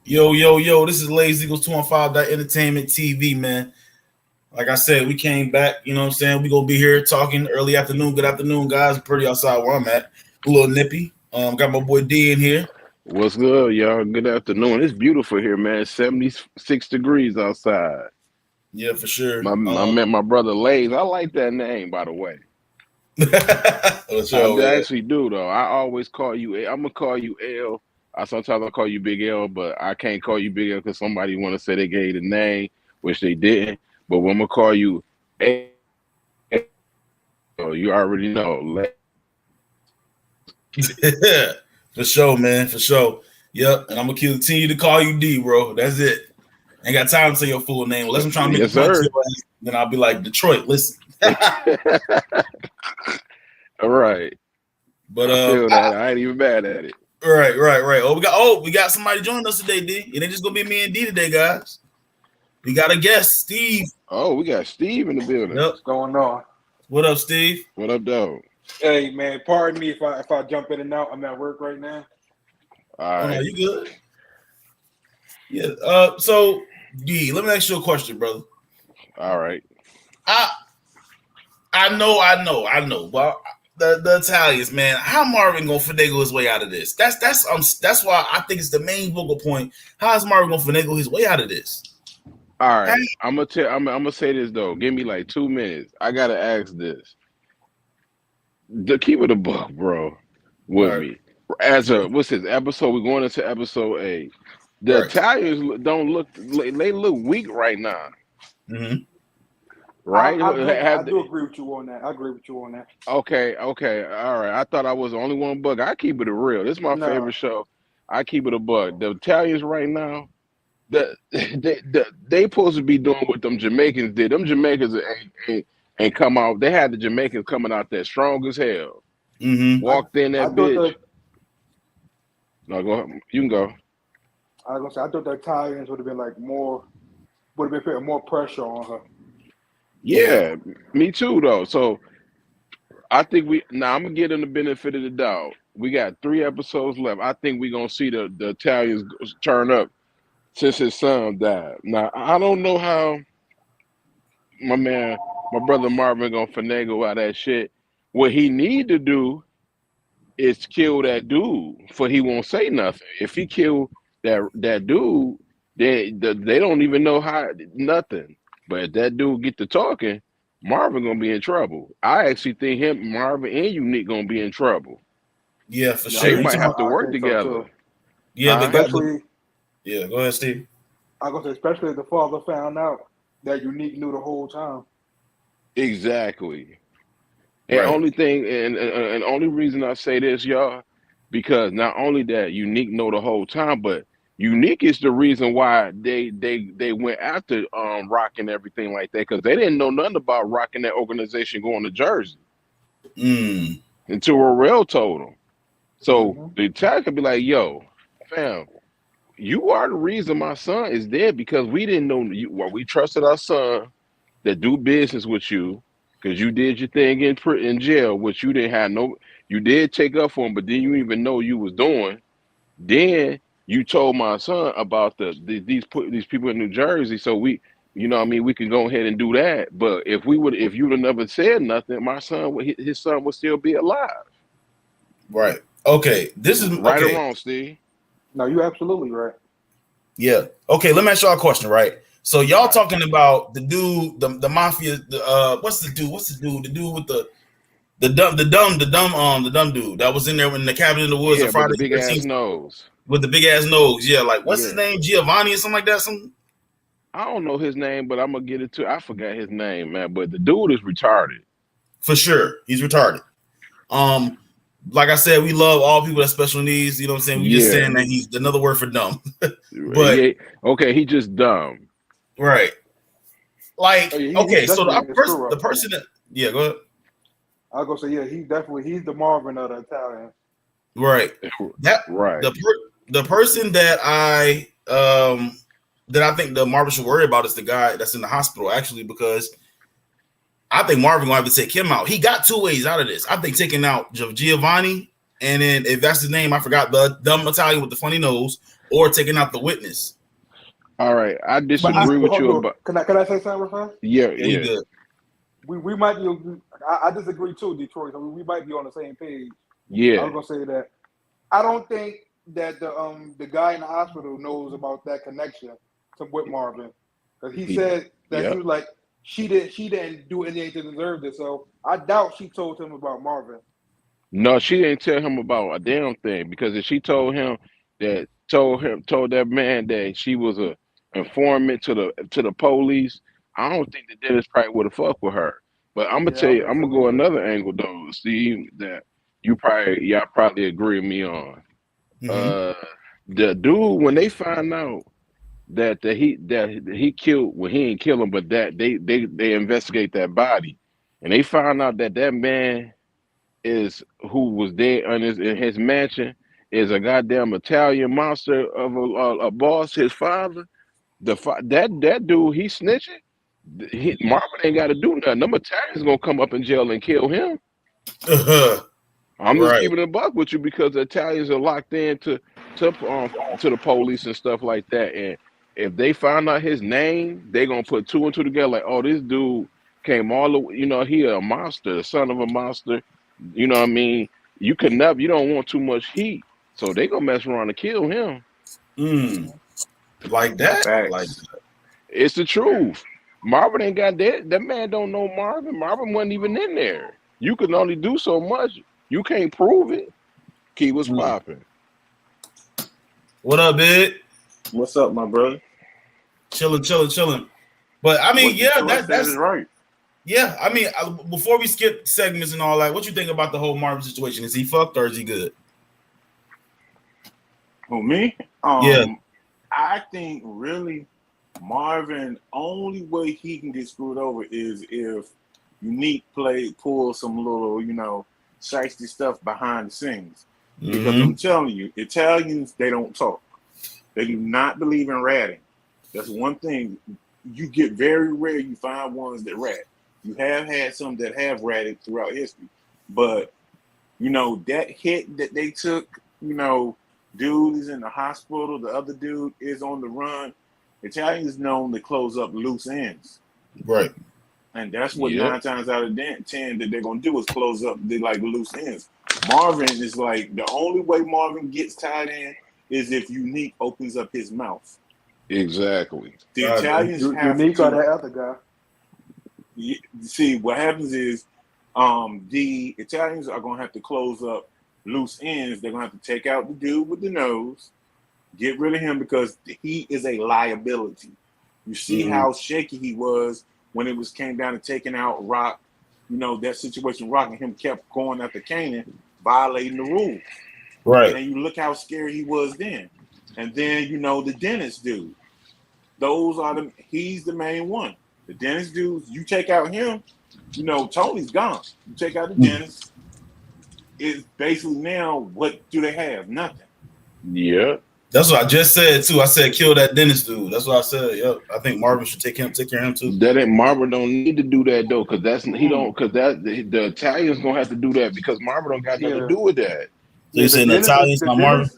Yo, yo, yo, this is Lazy Eagles 215 Entertainment TV, man. Like I said, we came back, you know what I'm saying? We gonna be here talking early afternoon. Good afternoon, guys. Pretty outside where I'm at. A little nippy. Got my boy D in here. What's good, y'all? Good afternoon. It's beautiful here, man. 76 degrees outside. Yeah, for sure. I met my brother Lays. I like that name, by the way. For I sure, man. actually do, though. I always call you. I'm gonna call you L. Sometimes I call you Big L, but I can't call you Big L because somebody want to say they gave you the name, which they didn't. But when I'm gonna call you L, you already know. For sure, man. For sure. Yep. And I'm gonna continue to call you D, bro. That's it. Ain't got time to say your full name. Unless I'm trying to make Yes, a point to sir. your ass, then I'll be like, Detroit, listen. All right. But I feel that. I ain't even mad at it. Right. We got somebody joining us today, D. It ain't just gonna be me and D today, guys. We got a guest, Steve. Oh, we got Steve in the building. Yep. What's going on? What up, Steve? What up, dog? Hey man, pardon me if I jump in and out. I'm at work right now. All right. You good? Yeah. So D, let me ask you a question, brother. All right. I know. Well, the Italians, man, how Marvin gonna finagle his way out of this? That's why I think it's the main focal point. How is Marvin gonna finagle his way out of this? All right, I'm gonna say this though. Give me like 2 minutes. I gotta ask this. The keep it a buck, bro. With me as what's this episode? We're going into episode 8. The Italians don't look. They look weak right now. Mm-hmm. Right? I do agree with you on that. Okay. All right. I thought I was the only one bug. I keep it a real. This is my favorite show. I keep it a bug. The Italians right now. They supposed to be doing what them Jamaicans did. Them Jamaicans ain't come out. They had the Jamaicans coming out there strong as hell. Mm-hmm. Walked in that bitch. No, go ahead. You can go. I was gonna say I thought the Italians would have been putting more pressure on her. Yeah, me too though. So I think I'm gonna give them the benefit of the doubt. We got 3 episodes left. I think we're gonna see the Italians turn up since his son died. Now I don't know how my brother Marvin gonna finagle out that shit. What he need to do is kill that dude, for he won't say nothing. If he kill that dude, they don't even know how nothing. But if that dude get to talking, Marvin gonna be in trouble. I actually think Marvin and Unique gonna be in trouble. Yeah, for sure. They might have to work together. So yeah, yeah. Go ahead, Steve. I gonna say especially if the father found out that Unique knew the whole time. Exactly. And only reason I say this, y'all, because not only that Unique know the whole time, but Unique is the reason why they went after Rock and everything like that, because they didn't know nothing about Rock and that organization going to Jersey until Rorel told them. So the Italian could be like, "Yo, fam, you are the reason my son is dead because we didn't know you. Well, we trusted our son that do business with you because you did your thing in jail, which you didn't have no. You did take up for him, but then you didn't even know you was doing. Then you told my son about these people in New Jersey, so we, you know what I mean, we can go ahead and do that. But if you would have never said nothing, my son, his son would still be alive. Right. Okay. This is right or wrong, Steve. No, you're absolutely right. Yeah. Okay. Let me ask y'all a question. Right. So y'all talking about the dude, the mafia. What's the dude? The dude with the dumb dude that was in there in the cabin in the woods. Yeah, Friday, with the big ass nose. With the big ass nose. Yeah. Like what's his name? Giovanni or something like that. Something. I don't know his name, but I'm gonna get it to. I forgot his name, man. But the dude is retarded. For sure, he's retarded. Like I said, we love all people with special needs. You know what I'm saying? We just saying that he's another word for dumb. But okay, he just dumb. Right. Like so the person that go ahead. I was gonna say he's the Marvin of the Italian. Right. The person that I think the Marvin should worry about is the guy that's in the hospital, actually, because I think Marvin gonna have to take him out. He got 2 ways out of this. I think taking out Giovanni, and then if that's his name, I forgot, the dumb Italian with the funny nose, or taking out the witness. All right, I disagree with you about. Can I say something first? Yeah. Good. We might be. I disagree too, Detroit. I mean, we might be on the same page. Yeah. I was gonna say that. I don't think that the guy in the hospital knows about that connection with Marvin, because he said that he was like she didn't do anything to deserve this. So I doubt she told him about Marvin. No, she didn't tell him about a damn thing, because if she told that man that she was a informant to the police, I don't think that Dennis probably would have fucked with her. But I'm gonna tell you, I'm gonna go another angle though, Steve, that y'all probably agree with me on. The dude, when they find out that he killed, well, he didn't kill him, but that they investigate that body, and they found out that man is who was dead in his mansion is a goddamn Italian monster of a boss, his father. That dude, he snitching. Marvin ain't got to do nothing. Them Italians gonna come up in jail and kill him. I'm just keeping it a buck with you, because the Italians are locked in to the police and stuff like that. And if they find out his name, they gonna put two and two together. Like, oh, this dude came all the way. He a monster, the son of a monster. You know what I mean? You don't want too much heat, so they gonna mess around and kill him. Like that? Like it's the truth. Marvin ain't got that. That man don't know Marvin. Marvin wasn't even in there. You can only do so much. You can't prove it. Key was popping. What up, Big? What's up, my brother? Chilling. But I mean, that's right. Yeah, I mean, before we skip segments and all that, what you think about the whole Marvin situation? Is he fucked or is he good? Who, me? Yeah. I think really Marvin, only way he can get screwed over is if Unique pull some little, shiesty stuff behind the scenes. Because I'm telling you, Italians, they don't talk. They do not believe in ratting. That's one thing. You get very rare, you find ones that rat. You have had some that have ratted throughout history. But, that hit that they took, dude is in the hospital, the other dude is on the run. Italians known to close up loose ends. Right. And that's what 9 times out of 10 that they're going to do is close up loose ends. Marvin is like, the only way Marvin gets tied in is if Unique opens up his mouth. Exactly. The Italians have Unique or that other guy. See, what happens is the Italians are going to have to close up loose ends. They're going to have to take out the dude with the nose, get rid of him, because he is a liability. You see how shaky he was when it came down to taking out Rock. That situation, Rock and him kept going after Kanan, violating the rules. Right. And then you look how scared he was then. And then, the dentist dude. He's the main one. The dentist dudes, you take out him, Tony's gone. You take out the dentist, it's basically now, what do they have? Nothing. Yeah. That's what I just said too. I said kill that dentist dude. That's what I said. Yep. I think Marvin should take care of him too. Marvin don't need to do that though, because the Italians gonna have to do that, because Marvin don't got nothing to do with that. So you're saying the Italians, not Marvin?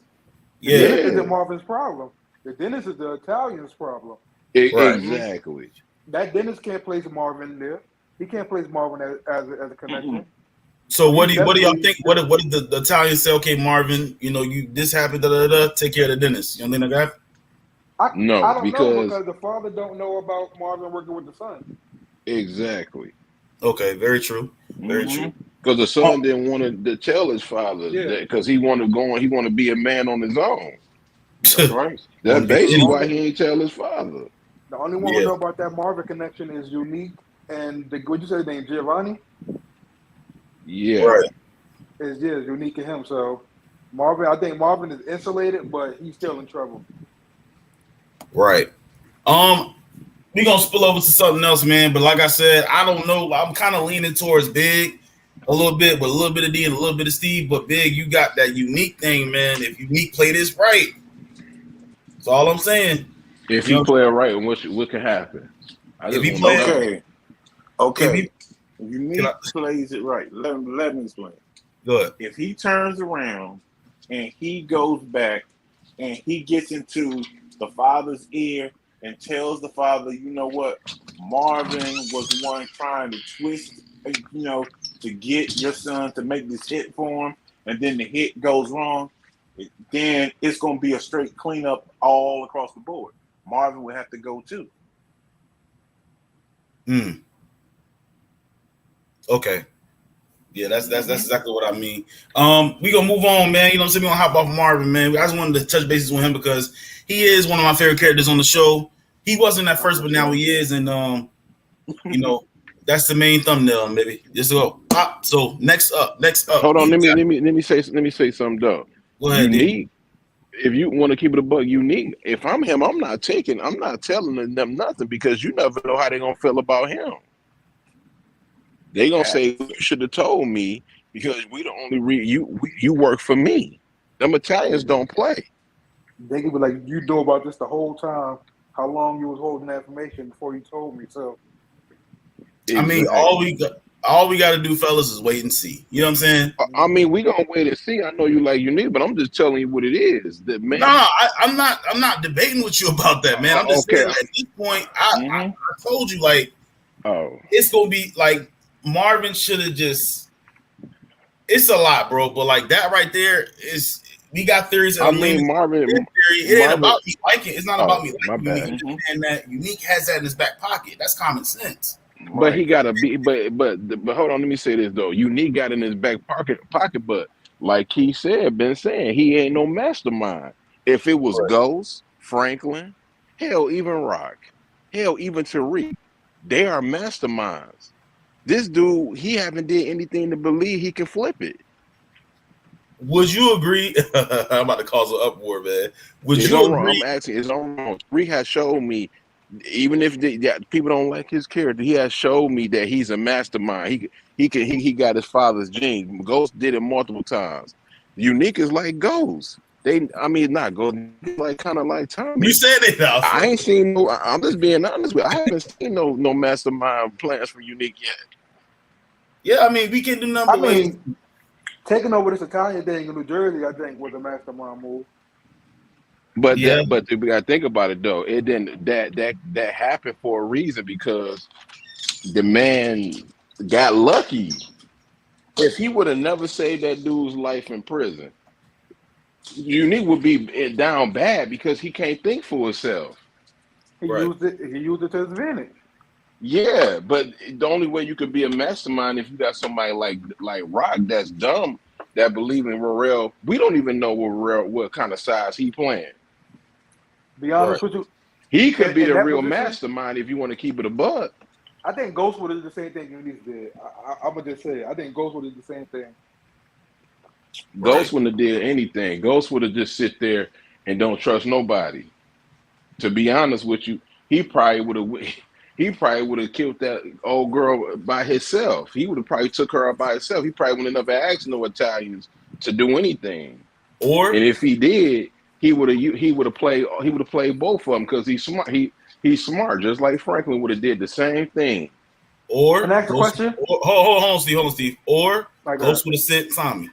The dentist isn't Marvin's problem. The dentist is the Italians' problem. Exactly. That dentist can't place Marvin there. He can't place Marvin as a connection. So what do y'all think? What did the Italians say? Okay, Marvin, this happened. Take care of the dentist. You don't think that? I don't know, because the father don't know about Marvin working with the son. Exactly. Okay, very true. Very true. Because the son didn't want to tell his father that, because he wanted to be a man on his own. That's right. That's basically why he ain't tell his father. The only one who know about that Marvin connection is Unique and what you say his name, Giovanni? Yeah. Right. Is Unique and him. So I think Marvin is insulated, but he's still in trouble. Right. We're gonna spill over to something else, man. But like I said, I don't know. I'm kind of leaning towards Big a little bit, but a little bit of D and a little bit of Steve. But Big, you got that Unique thing, man. If Unique play this right, that's all I'm saying. If you play it right, what can happen? If he play okay. Unique plays it right. Let me explain. Good. If he turns around and he goes back and he gets into the father's ear and tells the father, you know what, Marvin was one trying to twist, to get your son to make this hit for him, and then the hit goes wrong, then it's going to be a straight cleanup all across the board. Marvin would have to go too. Okay. Yeah, that's exactly what I mean. We gonna move on, man. You know what I'm saying? We gonna hop off Marvin, man. I just wanted to touch bases with him because he is one of my favorite characters on the show. He wasn't at first, but now he is, and that's the main thumbnail, maybe. Just go. So next up. Hold on, let me say something though. Go ahead, Unique. If you want to keep it a buck, Unique. If I'm him, I'm not telling them nothing because you never know how they're gonna feel about him. They gonna say you should have told me because we the only you work for me. Them Italians don't play. They could be like, you know about this the whole time. How long you was holding that information before you told me? So, I mean, all we got to do, fellas, is wait and see. You know what I'm saying? I mean, we gonna wait and see. I know you like Unique, but I'm just telling you what it is. That man. No, I'm not debating with you about that, man. I'm just saying at this point, I told you it's gonna be like. Marvin should have just. It's a lot, bro. But like that right there is. We got theories. Marvin. It ain't about me liking. It's not about me liking. And that Unique has that in his back pocket. That's common sense. But he gotta be. But hold on. Let me say this though. Unique got in his back pocket. But like he been saying, he ain't no mastermind. If it was Ghost, Franklin, hell, even Rock, hell, even Tariq, they are masterminds. This dude, he haven't did anything to believe he can flip it. Would you agree? I'm about to cause an uproar, man. Would you agree? I'm asking, it's all wrong. Tariq has showed me, even if people don't like his character, he has showed me that he's a mastermind. He got his father's genes. Ghost did it multiple times. Unique is like Ghost. Not Ghost, like kind of like Tommy. You said it now. I ain't seen no. I'm just being honest with you. I haven't seen no mastermind plans for Unique yet. Yeah, I mean, we can do nothing. Taking over this Italian thing in New Jersey, I think, was a mastermind move. But we gotta think about it though. It didn't that happened for a reason because the man got lucky. If he would have never saved that dude's life in prison, Unique would be down bad because he can't think for himself. He used it to his advantage. Yeah, but the only way you could be a mastermind if you got somebody like Rock that's dumb that believe in Rorel. We don't even know what kind of size he playing. Be honest with you, he could be the real mastermind if you want to keep it a buck. I think Ghost would have did the same thing Unique did. I'm gonna just say it. I think Ghost would have did the same thing. Ghost wouldn't have did anything. Ghost would have just sit there and don't trust nobody. To be honest with you, he probably would have killed that old girl by himself. He would have probably took her out by himself. He probably wouldn't have never asked no Italians to do anything. And if he did, he would have played both of them because he's smart. He's smart, just like Franklin would have did the same thing. Or can I ask a question? Hold on, Steve. Or Ghost would have sent Tommy.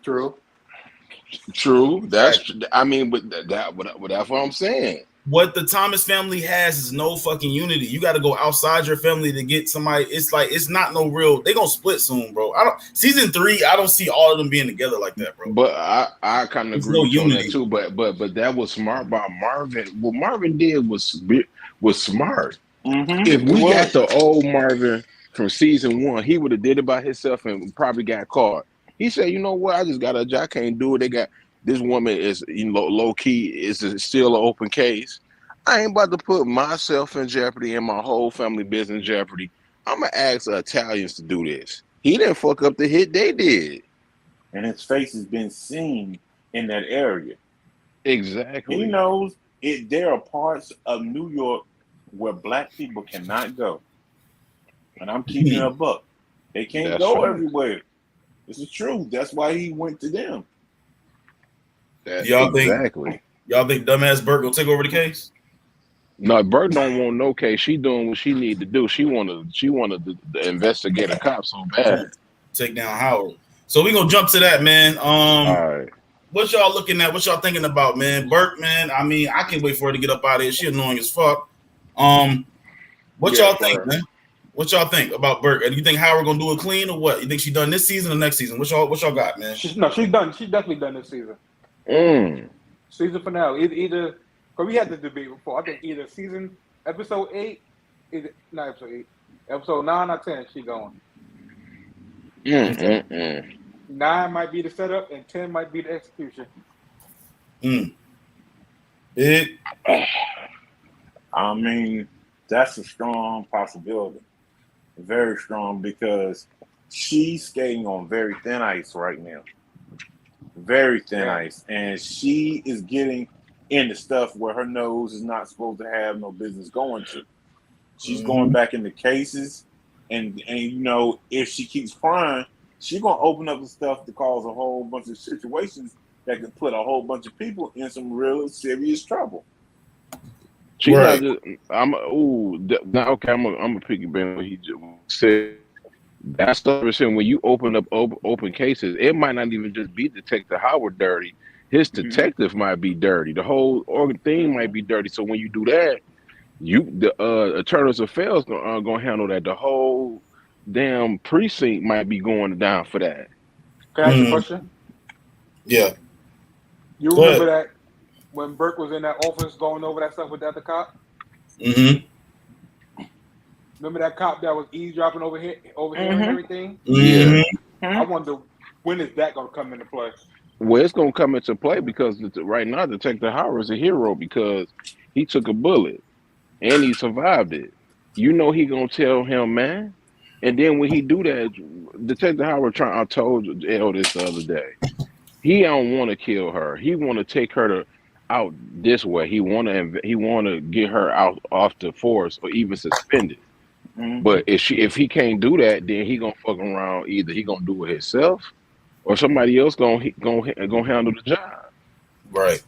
True. That's what I'm saying. What the Thomas family has is no fucking unity. You got to go outside your family to get somebody. It's like it's not no real. They gonna split soon, bro. Season 3. I don't see all of them being together like that, bro. But I kind of agree with you on that too. But that was smart by Marvin. What Marvin did was smart. Mm-hmm. If we got the old Marvin from season 1, he would have did it by himself and probably got caught. He said, "You know what? I just got a job. I can't do it. They got." This woman is, low key, is still an open case. I ain't about to put myself in jeopardy and my whole family business in jeopardy. I'm going to ask the Italians to do this. He didn't fuck up the hit they did. And his face has been seen in that area. Exactly. He knows there are parts of New York where black people cannot go. And I'm keeping a buck. They can't go everywhere. This is true. That's why he went to them. Y'all think dumbass Bert gonna take over the case? No, Bert don't want no case. She doing what she need to do. She wanted to investigate a cop so bad. Take down Howard. So we gonna jump to that, man. All right. what y'all looking at? What y'all thinking about, man? Burke, man. I mean, I can't wait for her to get up out of here. She annoying as fuck. What y'all think, man? What y'all think about Burke? And you think Howard gonna do it clean or what? You think she done this season or next season? What y'all got, man? She's done. She's definitely done this season. Season finale. Either because we had this debate before. I think either episode 8, not episode 8, episode 9 or 10. She going. 9 might be the setup, and 10 might be the execution. Big. I mean, that's a strong possibility. Very strong, because she's skating on very thin ice right now. Very thin ice. And she is getting into stuff where her nose is not supposed to have no business going to. She's going back into cases, and you know, if she keeps crying, she's gonna open up the stuff to cause a whole bunch of situations that could put a whole bunch of people in some real serious trouble. She's not just. I'm a piggyback what he just said. That's the percent when you open up open cases, it might not even just be Detective Howard dirty. His detective might be dirty. The whole thing might be dirty. So when you do that, the Attorneys Affairs gonna handle that. The whole damn precinct might be going down for that. Can I ask you a question? Yeah. You remember that when Burke was in that office going over that stuff with that other cop? Remember that cop that was eavesdropping over here and everything? Yeah. I wonder, when is that going to come into play? Well, it's going to come into play because right now Detective Howard is a hero because he took a bullet and he survived it. You know he going to tell him, man. And then when he do that, Detective Howard I told Elle this the other day. He don't want to kill her. He want to take her out this way. He want to get her out off the force or even suspended. But if he can't do that, then he gonna fuck around. Either he gonna do it himself, or somebody else gonna handle the job. Right.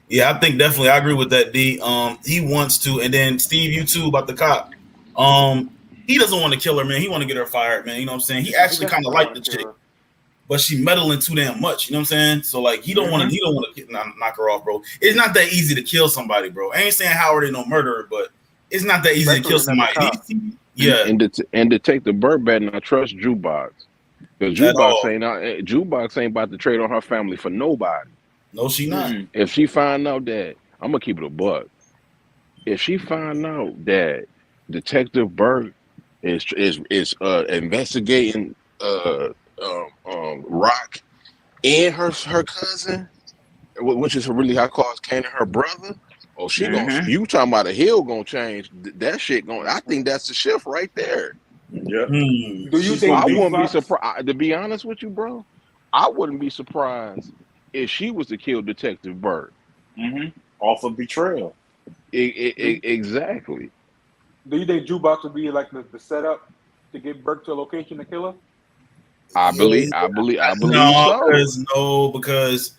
Yeah, I think definitely I agree with that. D. He wants to, and then Steve, you too about the cop. He doesn't want to kill her, man. He want to get her fired, man. You know what I'm saying? He actually kind of liked the chick, but she meddling too damn much. You know what I'm saying? So like, he don't want to knock her off, bro. It's not that easy to kill somebody, bro. I ain't saying Howard ain't no murderer, but it's not that easy to kill somebody. And Detective Burke better not trust Jukebox, because Jukebox ain't about to trade on her family for nobody. No, she not. If she find out that, I'm gonna keep it a buck. If she find out that Detective Burke is investigating Rock and her cousin, which is really how cause Kanan her brother. Oh, she gonna. You talking about a hill gonna change? That shit gonna. I think that's the shift right there. Yeah. Do you think I wouldn't be surprised? To be honest with you, bro, I wouldn't be surprised if she was to kill Detective Burke. Off of betrayal. Exactly. Do you think Jukebox would be like the setup to get Burke to a location to kill her? I believe so. Because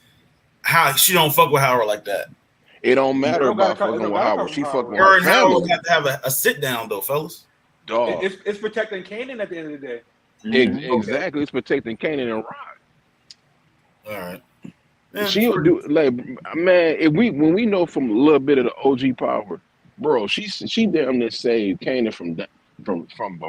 how she don't fuck with Howard like that. It don't matter about fucking with Howard. She fucking with her family. Howard have to have a sit down though, fellas. Dog. It's protecting Kanan at the end of the day. Exactly. It's protecting Kanan and Rock. All right. She'll do like, man. When we know from a little bit of the OG power, bro, she damn near saved Kanan from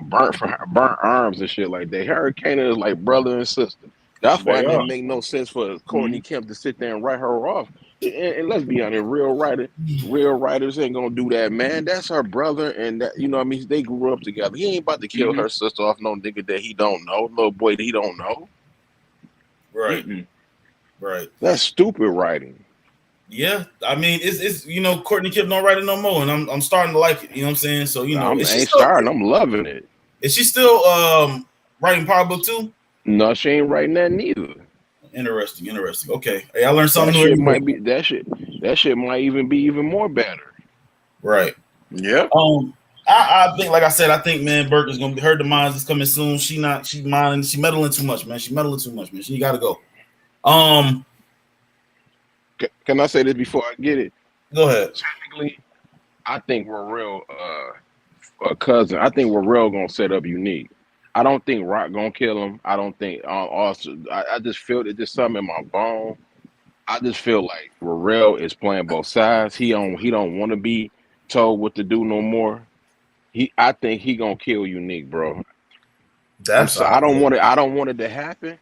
burnt arms and shit like that. Her and Kanan is like brother and sister. That's why it didn't make no sense for Courtney Kemp to sit there and write her off. And let's be honest, real writers ain't gonna do that, man. That's her brother, and that, you know what I mean, they grew up together. He ain't about to kill her sister off no nigga that he don't know, little boy that he don't know. Right. Right. That's stupid writing. Yeah, I mean, it's you know, Courtney Kemp don't write it no more, and I'm starting to like it. You know what I'm saying? So you know, I'm loving it. Is she still writing Power Book 2? No, she ain't writing that neither. Interesting. Okay, hey, I learned something new. That shit might even be even more better. Right. Yeah. I think, like I said, I think, man, Burke is gonna be, her demise is coming soon. She meddling too much, man. She gotta go. Can I say this before I get it? Go ahead. Technically, I think we're real cousin. I think we're real gonna set up Unique. I don't think Rock gonna kill him. I don't think. Also, I just feel that there's something in my bone. I just feel like Raquel is playing both sides. He don't want to be told what to do no more. I think he gonna kill Unique, bro. I don't want it. I don't want it to happen,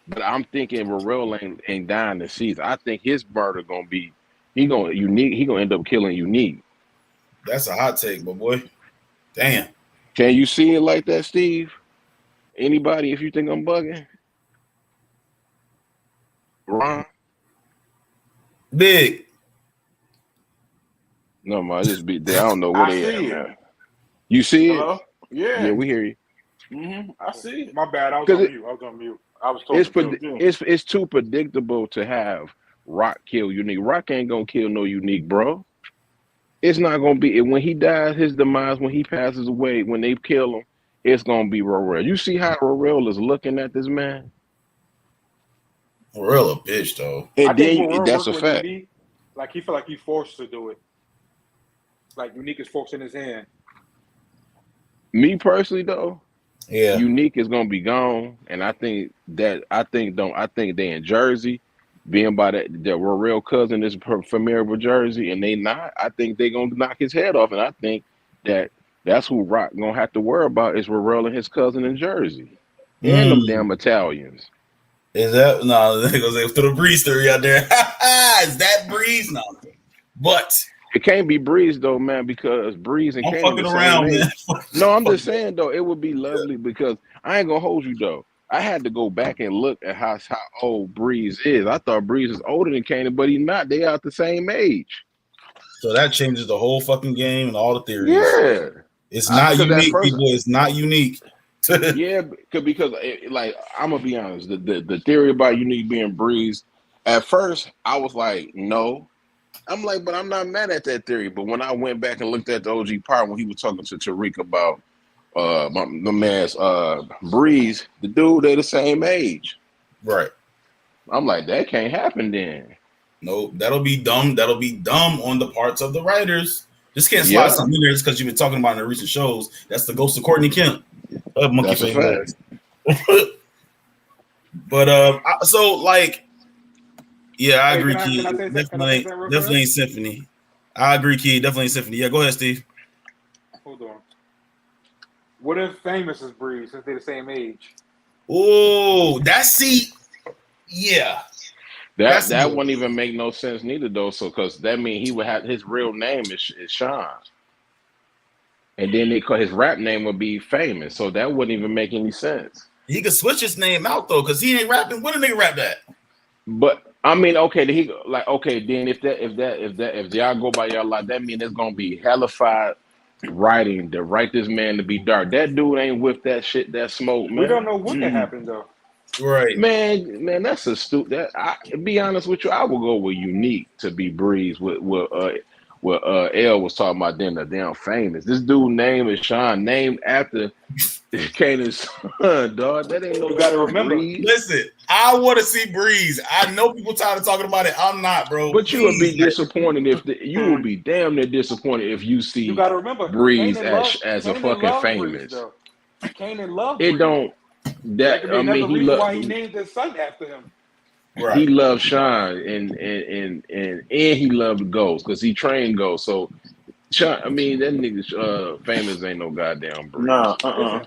but I'm thinking Raquel ain't dying this season. I think his murder gonna be He gonna end up killing Unique. That's a hot take, my boy. Damn. Can you see it like that, Steve? Anybody? If you think I'm bugging, Ron. Big. No, man, I just be there. I don't know where they at, man. You see Hello? it? Yeah. Yeah, we hear you. I see it. My bad. I was on mute. I was talking. It's too predictable to have Rock kill Unique. Rock ain't gonna kill no Unique, bro. It's not gonna be when he dies, his demise, when he passes away, when they kill him, it's gonna be Raquel. You see how Raquel is looking at this man? Raquel a bitch though. And then that's a fact. Unique, like he feel like he's forced to do it. Like Unique is forced in his hand. Me personally though, yeah, Unique is gonna be gone, and I think they in Jersey, being by that Raquel cousin is familiar with Jersey, and they not. I think they gonna knock his head off, and I think that's who Rock gonna have to worry about is Raquel and his cousin in Jersey, and them damn Italians. Is that no? They go through the Breeze theory out there. Is that Breeze? No, but it can't be Breeze though, man, because Breeze and Kane fucking around, man. No, I'm just saying though, it would be lovely because I ain't gonna hold you though. I had to go back and look at how old Breeze is. I thought Breeze is older than Kane, but he's not. They are the same age. So that changes the whole fucking game and all the theories. Yeah, it's not unique, people. It's not unique. Yeah, because like I'm gonna be honest, the theory about Unique being Breeze, at first I was like, no. I'm like, but I'm not mad at that theory. But when I went back and looked at the OG part when he was talking to Tariq about the man's Breeze, the dude, they're the same age. Right. I'm like, that can't happen then. No, that'll be dumb. That'll be dumb on the parts of the writers. Just can't slide something in there just because you've been talking about in the recent shows. That's the ghost of Courtney Kemp. Monkey face. But so like, yeah, I agree, Key. Definitely ain't Symphony. I agree, Key. Definitely ain't Symphony. Yeah, go ahead, Steve. Hold on. What if Famous is Breeze since they're the same age? Oh, yeah. That wouldn't even make no sense neither though. So because that means he would have his real name is Sean. And then his rap name would be Famous. So that wouldn't even make any sense. He could switch his name out though, because he ain't rapping. What a nigga rap that? But I mean, okay, then if y'all go by y'all like that mean there's gonna be hellified writing to write this man to be dark. That dude ain't with that shit, that smoke, man. We don't know what can happen though. Right. Man, that's a stupid. Be honest with you, I will go with Unique to be Breeze with L was talking about then the damn Famous. This dude name is Sean, named after Kanan's son, dog. That ain't no. You gotta remember. Breeze. Listen, I want to see Breeze. I know people tired of talking about it. I'm not, bro. But you would be disappointed you would be damn near disappointed if you see you gotta remember, Breeze as a fucking Famous. Kanan loved Breeze. It don't. That I mean, he why he named his son after him. Right. He loved Sean and he loved Ghost because he trained Ghost. So, Sean, I mean, that nigga Famous ain't no goddamn Breeze. No, Yo,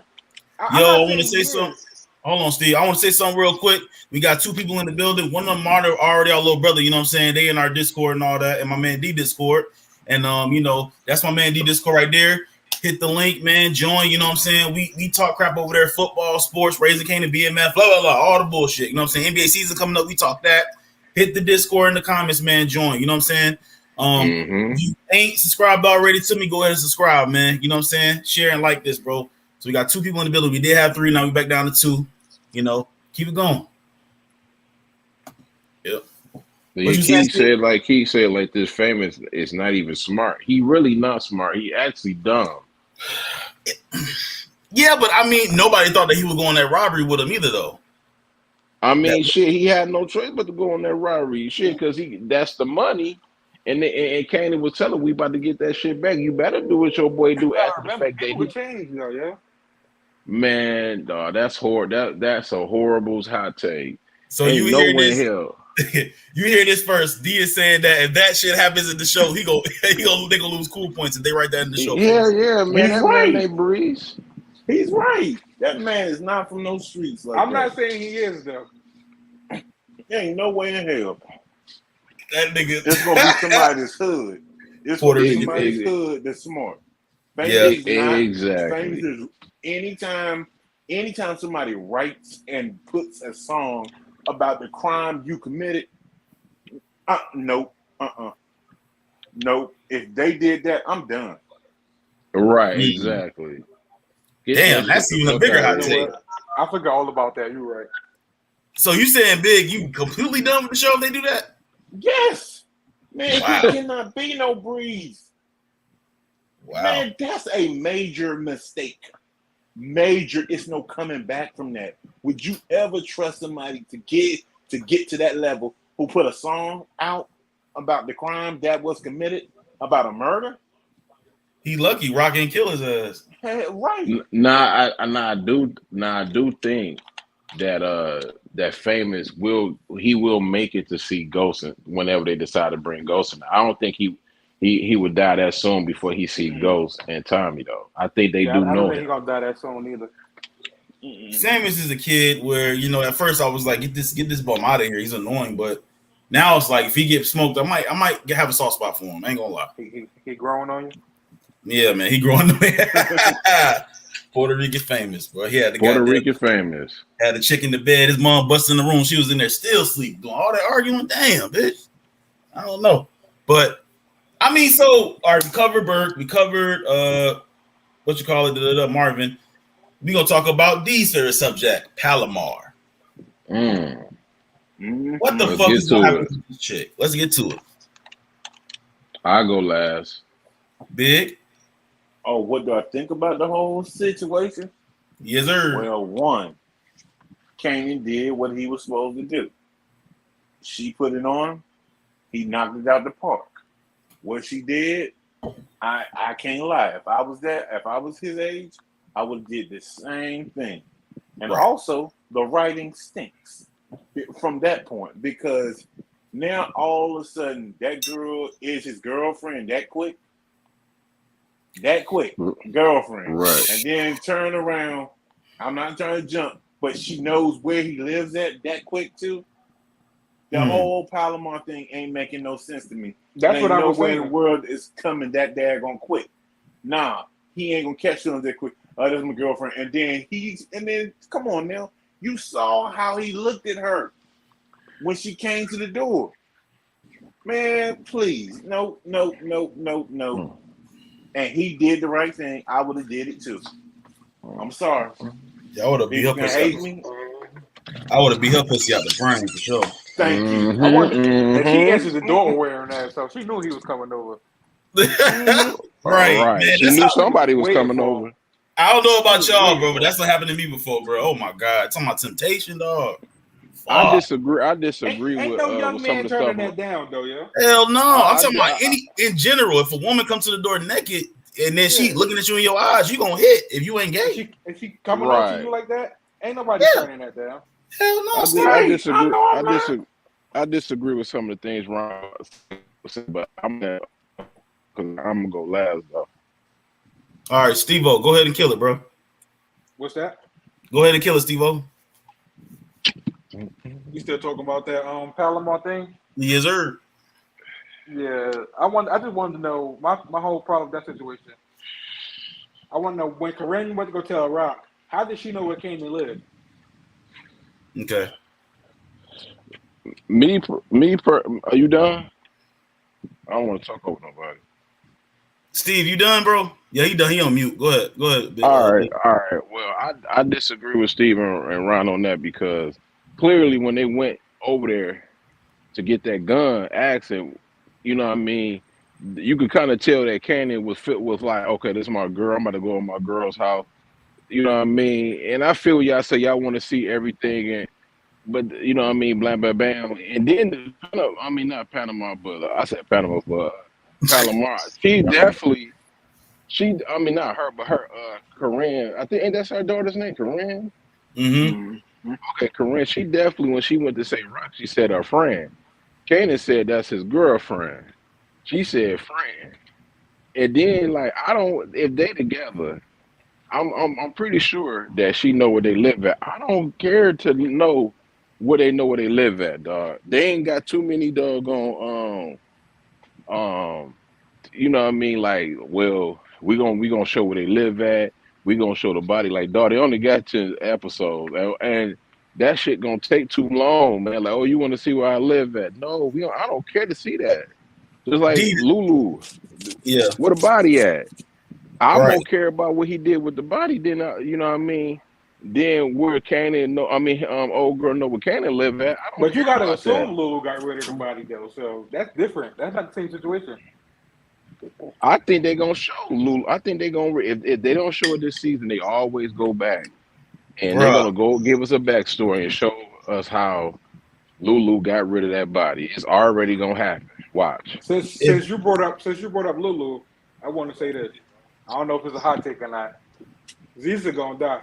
I want to say something. Hold on, Steve. I want to say something real quick. We got two people in the building. One of them are already our little brother. You know what I'm saying? They in our Discord and all that, and my man D Discord. And you know, that's my man D Discord right there. Hit the link, man. Join. You know what I'm saying? We talk crap over there. Football, sports, Raising Cane, and BMF, blah blah blah, all the bullshit. You know what I'm saying? NBA season coming up. We talk that. Hit the Discord in the comments, man. Join. You know what I'm saying? If you ain't subscribed already to me, go ahead and subscribe, man. You know what I'm saying? Share and like this, bro. So we got two people in the building. We did have three. Now we back down to two. You know, keep it going. Yep. He said like this Famous is not even smart. He really not smart. He actually dumb. Yeah, but I mean, nobody thought that he would go on that robbery with him either, though. I mean, he had no choice but to go on that robbery, because that's the money. And Kanan was telling we about to get that shit back. You better do what your boy do after the fact that he changed, though, yeah. Man, dog, that's horrible. That's a horrible hot take. So Ain't you no hear way in this? hell. You hear this first. D is saying that if that shit happens at the show, they gonna lose cool points if they write that in the show. Yeah, man. He's That right. man ain't Breeze. He's right. That man is not from those streets. Like I'm not saying he is though. There ain't no way in hell. That nigga. It's gonna be somebody's hood. It's gonna be somebody's hood that's smart. Famous Famous is anytime somebody writes and puts a song about the crime you committed. Nope. Nope. If they did that, I'm done. Right, exactly. Damn, that's even a bigger hot take. I forgot all about that. You're right. So you saying, Big, you completely done with the show if they do that? Yes. Man, wow. He cannot be no Breeze. Wow. Man, that's a major mistake. Major. It's no coming back from that. Would you ever trust somebody to get to that level who put a song out about the crime that was committed, about a murder? He lucky Rock ain't kill his ass. Right. I do think that Famous will make it to see Ghost whenever they decide to bring Ghost in. I don't think he would die that soon before he see Ghost and Tommy though. I think they do know. I don't think he's gonna die that soon either. Samus is a kid where, at first I was like, get this bum out of here. He's annoying, but now it's like if he gets smoked, I might have a soft spot for him. I ain't gonna lie. He growing on you? Yeah, man, he growing on me. Puerto Rican Famous, bro. He had the Puerto Rican Famous. Had a chick in the bed. His mom busted in the room. She was in there still asleep, doing all that arguing. Damn, bitch. I don't know, but I mean, so all right, we covered Burke. We covered what you call it, Marvin. We gonna talk about D's favorite subject, Palomar. What the fuck is gonna happen to this chick? Let's get to it. I'll go last. Big. Oh, what do I think about the whole situation? Yes, sir. Well, one, Kanan did what he was supposed to do. She put it on. He knocked it out the park. What she did, I can't lie. If I was his age, I would have did the same thing. And also, the writing stinks from that point because now all of a sudden that girl is his girlfriend that quick. Girlfriend. Right. And then turn around. I'm not trying to jump, but she knows where he lives at that quick too. The whole Palomar thing ain't making no sense to me. That's what I was saying. The world is coming that daggone quick. Nah, he ain't gonna catch them that quick. That's my girlfriend. And then come on now. You saw how he looked at her when she came to the door. Man, please. No. And he did the right thing. I would have did it too. I'm sorry. I would have beat her pussy. I would have beat her pussy out the brain for sure. Thank you. I wonder if she answered the door wearing that, so she knew he was coming over. Right. Man, she knew somebody was coming over. I don't know about y'all, bro, but that's what happened to me before, bro. Oh my God, talking about temptation, dog. I disagree. Ain't with no young with man some of the turning stuff. that down, though, yeah. Hell no. I'm talking about in general. If a woman comes to the door naked and then she looking at you in your eyes, you gonna hit if you ain't gay. If she coming up to you like that, ain't nobody turning that down. Hell no. I disagree with some of the things Ron said, but I'm gonna go last though. All right, Steve-O, go ahead and kill it, bro. What's that? Go ahead and kill it, Steve-O. You still talking about that Palomar thing? Yes, sir. Yeah, I just wanted to know my whole problem with that situation. I want to know when Corinne went to go tell Rock, how did she know where Kanan lived? Okay. Are you done? I don't want to talk over nobody. Steve, you done, bro? Yeah, he done. He on mute. Go ahead. All right. Well, I disagree with Steve and Ron on that because clearly when they went over there to get that gun, accent, you know what I mean, you could kind of tell that Kanan was fit with like, okay, this is my girl. I'm about to go to my girl's house. You know what I mean? And I feel y'all say y'all want to see everything, but you know what I mean, blam, bam, bam. And then, not Panama, but I said Panama, but Palomar. I mean, not her, but her, Corinne. I think, ain't that's her daughter's name, Corinne? Mm-hmm. Okay, Corinne. She definitely, when she went to say Rock, she said her friend. Kanan said that's his girlfriend. She said friend. And then, like, I don't, if they together, I'm pretty sure that she know where they live at. I don't care to know where they live at, dog. They ain't got too many doggone you know what I mean? Like, well, we gonna show where they live at. We gonna show the body. Like, dog, they only got 10 episodes, and that shit gonna take too long, man. Like, oh, you want to see where I live at? No, I don't care to see that. Just like Lulu, yeah, where the body at? I right. more care about what he did with the body than you know what I mean. Then where Kanan old girl know where Kanan live at. I don't But you care gotta about assume that. Lulu got rid of the body though, so that's different. That's not the same situation. I think they're gonna show Lulu. I think they're gonna if they don't show it this season, they always go back and they're gonna go give us a backstory and show us how Lulu got rid of that body. It's already gonna happen. Watch. Since you brought up Lulu, I want to say this. I don't know if it's a hot take or not. Ziza gonna die.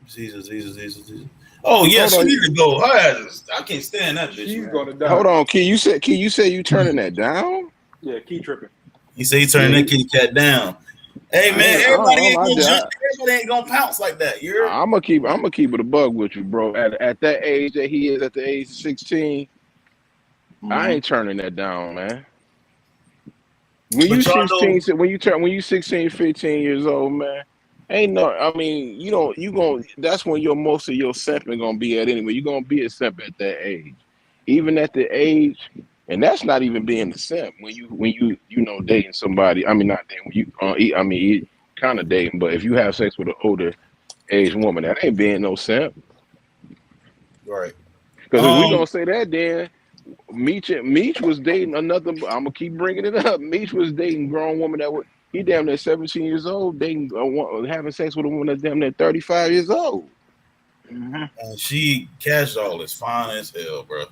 Ziza. Oh yeah, she need to go. I can't stand that bitch. She's gonna die. Hold on, Key. You said you turning that down? Yeah, Key tripping. He said he turning that kitty cat down. Hey man, everybody ain't gonna pounce like that. I'm gonna keep it a bug with you, bro. At that age that he is, at the age of 16, I ain't turning that down, man. When you 16, 15 years old, man, ain't no. I mean, that's when most of your simping gonna be at anyway. You're gonna be a simp at that age, even at the age. And that's not even being a simp when you dating somebody. I mean, not dating. When you kind of dating, but if you have sex with an older age woman, that ain't being no simp. Right. Because if we gonna say that, then Meech was dating another. I'm gonna keep bringing it up. Meech was dating a grown woman he damn near 17 years old, dating having sex with a woman that's damn near 35 years old. And she cashed all as fine as hell, bro.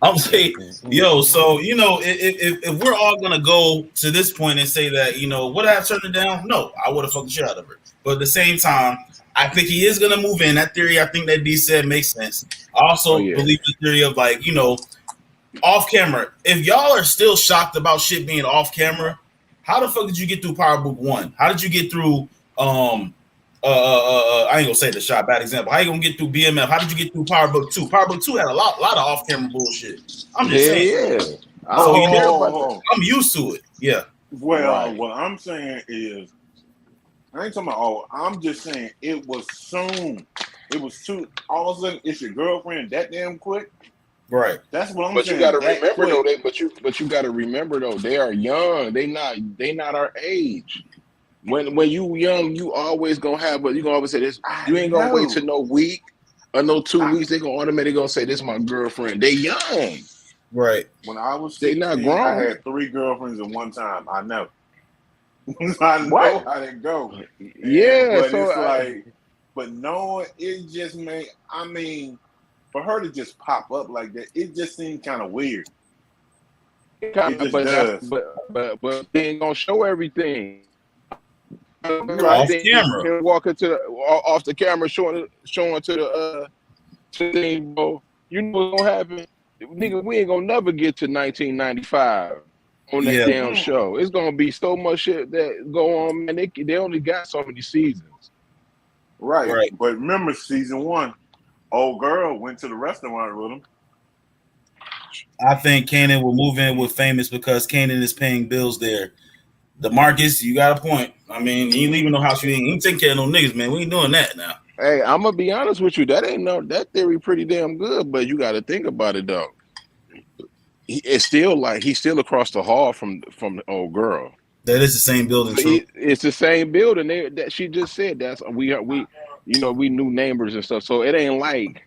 I'm saying, yo, so if we're all gonna go to this point and say that, would I have turned it down? No, I would have fucked the shit out of her. But at the same time, I think he is gonna move in. That theory, I think that D said makes sense. I also believe the theory of off camera. If y'all are still shocked about shit being off camera, how the fuck did you get through Power Book 1? How did you get through I ain't gonna say the shot, bad example. How you gonna get through BMF? How did you get through Power Book 2? Power Book 2 had a lot of off-camera bullshit. I'm just saying. Yeah. I don't care about that. I'm used to it. Yeah. Well, what I'm saying is, I ain't talking about I'm just saying it was soon. It was too. All of a sudden, it's your girlfriend that damn quick. Right. That's what I'm saying. But you gotta remember though, but you gotta remember though, they are young. They not our age. When you young, you always gonna have, but you gonna always say this. You ain't gonna wait till no week or no 2 weeks. They gonna automatically gonna say this my girlfriend. They young, right? When I was 16, they not grown. I had 3 girlfriends at one time. I know. I know how they go. Yeah, but so it's but knowing it just made. I mean, for her to just pop up like that, it just seemed kind of weird. It just does. But they ain't gonna show everything. Off camera, walking off the camera, showing to the thing, bro. You know what's gonna happen, nigga? We ain't gonna never get to 1995 on that damn show. It's gonna be so much shit that go on, man. They only got so many seasons, right? But remember, season 1, old girl went to the restaurant with him. I think Kanan will move in with Famous because Kanan is paying bills there. DeMarcus, you got a point. I mean, you ain't leaving no house. You ain't taking care of no niggas, man. We ain't doing that now. Hey, I'm gonna be honest with you. That theory pretty damn good, but you got to think about it though. It's still like he's still across the hall from the old girl. That is the same building. True. It's the same building. That she just said. That's we knew neighbors and stuff. So it ain't like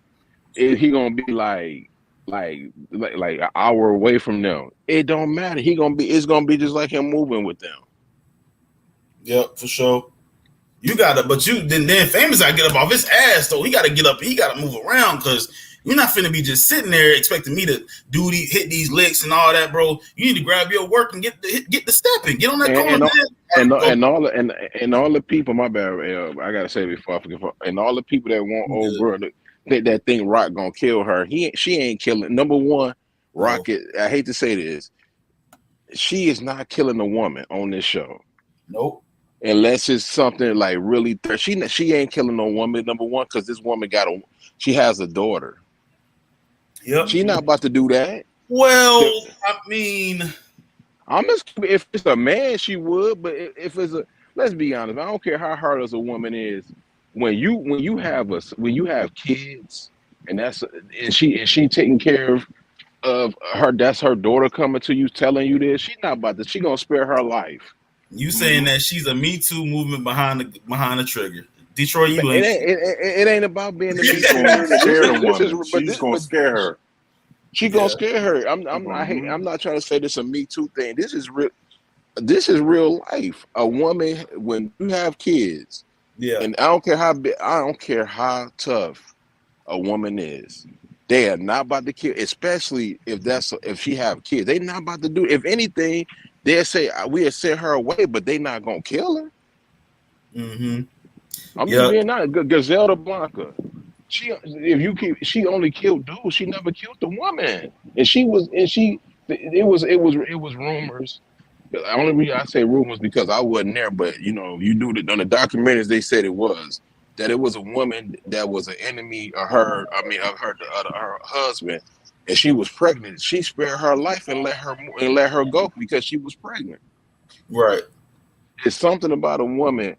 he gonna be like an hour away from them. It don't matter. It's gonna be just like him moving with them. Yep, for sure. You gotta, but then Famous gotta get up off his ass though. He gotta get up. He gotta move around because You're not finna be just sitting there expecting me to hit these licks and all that, bro. You need to grab your work and get the stepping. Get on that corner, man. And all the people, my bad, I gotta say before I forget, and all the people that want old girl that think Rock gonna kill her, she ain't killing. Number one, Rocket. I hate to say this, she is not killing a woman on this show. Nope. Unless it's something like really, she ain't killing no woman. Number one, because this woman she has a daughter. Yep. She's not about to do that. Well, I mean, if it's a man, she would. But if it's let's be honest. I don't care how hard as a woman is. When you have kids, and she taking care of her. That's her daughter coming to you, telling you this. She's not about to. She gonna spare her life. You saying that she's a Me Too movement behind the trigger. Detroit, you ain't. It ain't about being the She's gonna scare the woman. She's gonna scare her. She gonna scare her. I'm not trying to say this a Me Too thing. This is real. This is real life. A woman, when you have kids, and I don't care how tough a woman is. They are not about to kill, especially if she have kids. They not about to do. If anything, they'll say we'll send her away, but they not gonna kill her. Mm-hmm. I'm just being honest. Griselda Blanca. She only killed dudes. She never killed the woman. It was rumors. The only reason I say rumors because I wasn't there, but you do it on the documentaries. They said it was a woman that was an enemy of her. Her husband, and she was pregnant. She spared her life and let her go because she was pregnant. Right. It's something about a woman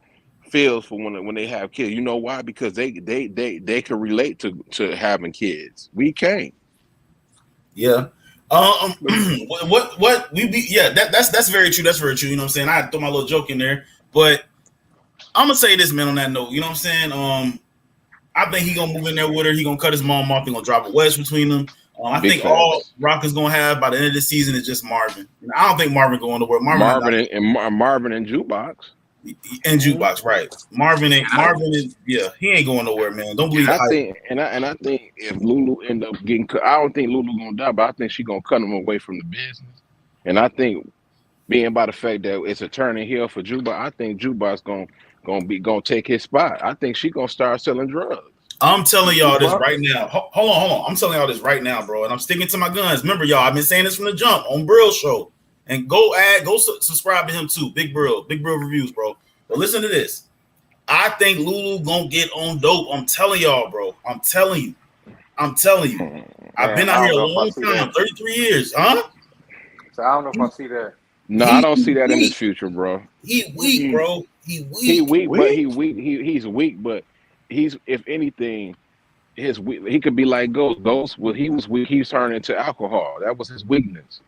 feels for when they have kids. You know why? Because they can relate to having kids. We can't. Yeah. That's very true. That's very true. You know what I'm saying? I throw my little joke in there, but I'm gonna say this, man, on that note. You know what I'm saying? I think he gonna move in there with her. He gonna cut his mom off. He gonna drop a wedge between them. I think all Rock is gonna have by the end of the season is just Marvin. I don't think Marvin going nowhere. Marvin and Jukebox. And Jukebox, right? Marvin is he ain't going nowhere, man. Don't believe that. I think if Lulu end up getting cut, I don't think Lulu gonna die, but I think she gonna cut him away from the business. And I think being by the fact that it's a turning heel for Jukebox, I think Jukebox gonna take his spot. I think she gonna start selling drugs. I'm telling y'all this right now. Hold on. I'm telling y'all this right now, bro. And I'm sticking to my guns. Remember, y'all, I've been saying this from the jump on Brill Show. And go subscribe to him too. Big Brill Reviews, bro. But listen to this. I think Lulu gonna get on dope. I'm telling y'all, bro. I'm telling you. I've been out here a long time, 33 years, huh? So I don't know if I see that. No, I don't see that in his future, bro. He weak, bro. He's weak, but he's if anything, he could be like Ghost. Well, he was weak. He's turned into alcohol. That was his weakness.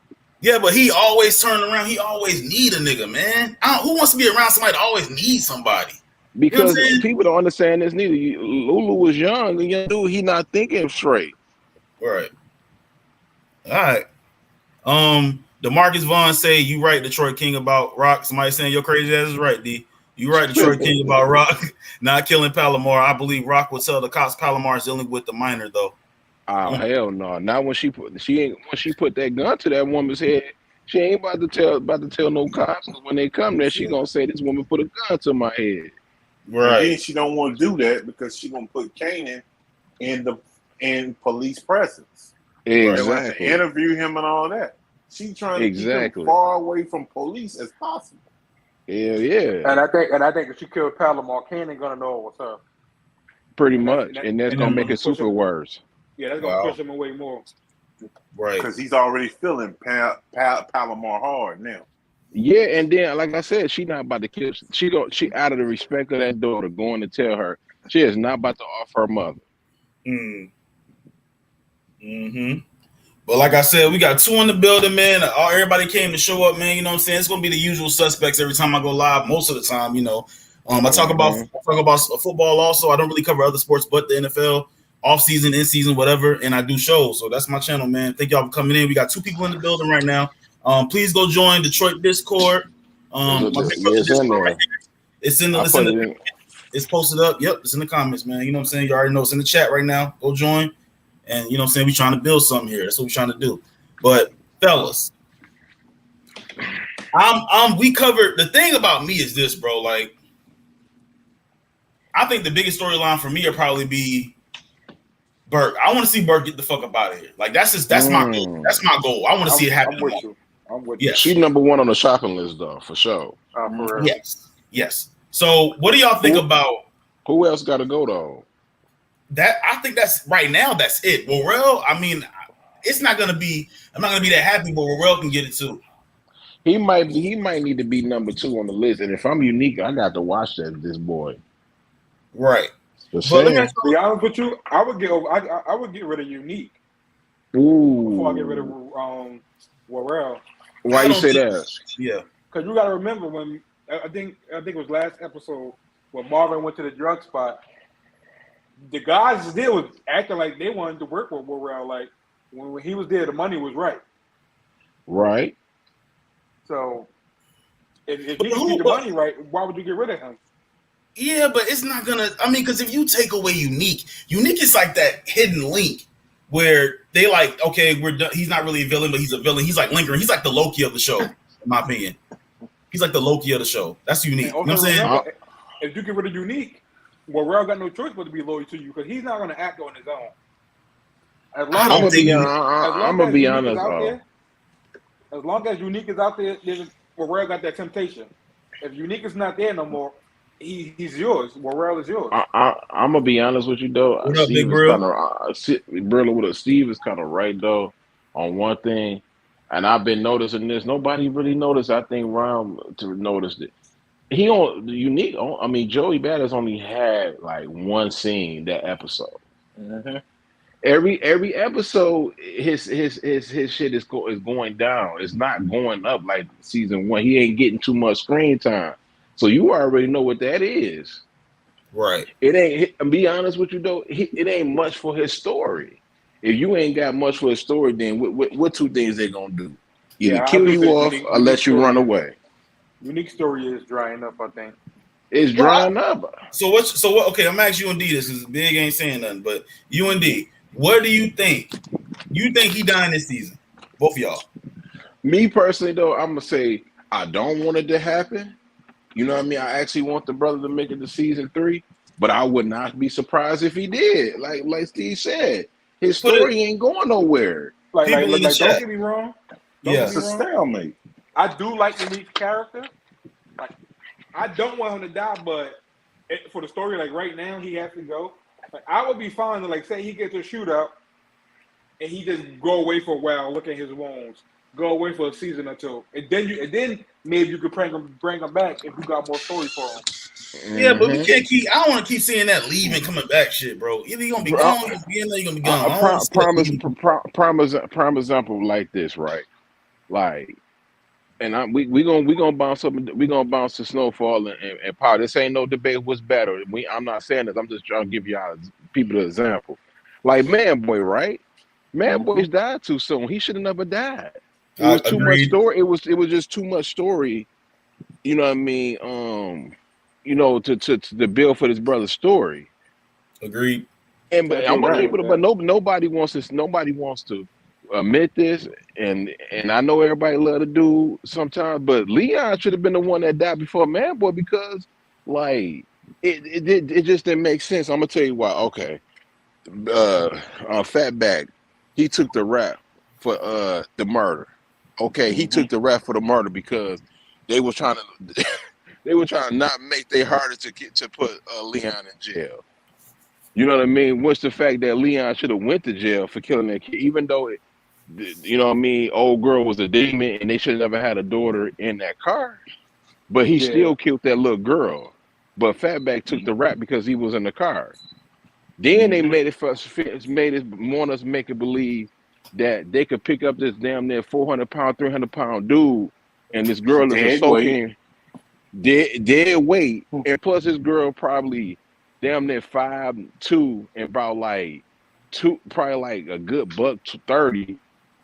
Yeah, but he always turn around. He always need a nigga, man. Who wants to be around somebody that always needs somebody? Because people don't understand this neither. Lulu was young, and young dude, he not thinking straight. Right. All right. DeMarcus Vaughn say you right, Detroit King about Rock. Somebody saying your crazy ass is right, D. You right, Detroit King about Rock not killing Palomar. I believe Rock will tell the cops Palomar is dealing with the minor though. Oh hell no! Not when she put that gun to that woman's head. She ain't about to tell no cops. When they come there, she gonna say this woman put a gun to my head. Right. And then she don't want to do that because she gonna put Kanan in police presence. Exactly. To interview him and all that. She trying to keep him far away from police as possible. Yeah. And I think if she killed Palomar, Kanan gonna know it was her. Pretty much, and that's gonna make it super worse. Yeah, that's gonna push him away more. Right. Because he's already feeling Palomar hard now. Yeah, and then like I said, she not about to kill. She out of the respect of that daughter going to tell her she is not about to off her mother. Mm-hmm. But like I said, we got 2 in the building, man. Everybody came to show up, man. You know what I'm saying? It's gonna be the usual suspects every time I go live. Most of the time, you know. I talk about football also. I don't really cover other sports but the NFL, off season, in season, whatever, and I do shows. So that's my channel, man. Thank y'all for coming in. We got 2 people in the building right now. Please go join Detroit Discord. It's posted up. Yep, it's in the comments, man. You know what I'm saying? You already know it's in the chat right now. Go join. And you know what I'm saying? We're trying to build something here. That's what we're trying to do. But fellas, we covered the thing about me is this, bro. Like, I think the biggest storyline for me will probably be Burke. I want to see Burke get the fuck up out of here. Like, that's my goal. That's my goal. I want to see it happen. I'm with you. She's number one on the shopping list, though, for sure. For real. Yes. So, what do y'all think about? Who else got to go though? I think that's right now. That's it. Worrell. I mean, it's not gonna be. I'm not gonna be that happy, but Worrell can get it too. He might need to be number 2 on the list. And if I'm unique, I got to watch this boy. Right. But let me be honest with you. I would get rid of Unique. Ooh. Before I get rid of Worrell. Why you say that? Yeah. Because you got to remember when I think it was last episode when Marvin went to the drug spot. The guys there was acting like they wanted to work with Worrell. Like when he was there, the money was right. Right. So if you can get the money right, why would you get rid of him? Yeah, but it's not gonna. I mean, because if you take away Unique is like that hidden link where they like, okay, we're done. He's not really a villain, but he's a villain. He's like lingering. He's like the Loki of the show, in my opinion. He's like the Loki of the show. That's Unique. You know what I'm saying? Remember, if you get rid of Unique, Worrell got no choice but to be loyal to you because he's not going to act on his own. As long as Unique is out there, Worrell got that temptation. If Unique is not there no more, he's yours. Worrell is yours. I'm gonna be honest with you though. What up, Big Brill? Steve is kind of right though on one thing, and I've been noticing this. Nobody really noticed. I think Ron noticed it. He on Unique. I mean, Joey Badass only had like one scene that episode. Mm-hmm. Every episode, his shit is going down. It's not going up like season 1. He ain't getting too much screen time. So you already know what that is. Right. It ain't, and be honest with you though, it ain't much for his story. If you ain't got much for his story, then what 2 things they gonna do? Either kill you off or let you run away. Unique story is drying up, I think. It's drying up. So what? Okay, I'm asking you and D this because Big ain't saying nothing, but you and D, what do you think? You think he dying this season? Both of y'all. Me personally though, I'm gonna say I don't want it to happen. You know what I mean? I actually want the brother to make it to season 3, but I would not be surprised if he did. Like Steve said, his story ain't going nowhere. Like don't get me wrong. It's a stalemate. I do like Unique's character. Like, I don't want him to die, but for the story, like right now, he has to go. Like, I would be fine to like say he gets a shootout and he just go away for a while, look at his wounds, go away for a season or 2, and then maybe you could bring him back if you got more story for him. Yeah, but we can't keep. I don't want to keep seeing that leaving, coming back shit, bro. Either you're gonna be gone, you're gonna be gone. Prime example like this, right? Like, and we gonna bounce up. We gonna bounce to Snowfall and Power. This ain't no debate what's better. I'm not saying this. I'm just trying to give y'all people an example. Like Man Boy, right? Man Boy's died too soon. He should have never died. It was too much story. It was just too much story. You know what I mean? You know, to build for this brother's story. Agreed. And but nobody wants this. Nobody wants to admit this. And I know everybody love to do sometimes, but Leon should have been the one that died before Man Boy because, like, it just didn't make sense. I'm gonna tell you why. Okay, Fatback, he took the rap for the murder. Okay, he took the rap for the murder because they were trying to. They were trying to not make they harder to put Leon in jail. You know what I mean? What's the fact that Leon should have went to jail for killing that kid, even though you know what I mean? Old girl was a demon, and they should have never had a daughter in that car. But he still killed that little girl. But Fatback took the rap because he was in the car. Then they made it want us make it believe that they could pick up this damn near 400-pound, 300-pound dude, and this girl is a soaking. Dead weight, and plus this girl probably damn near 5'2" and about like probably like a good $130,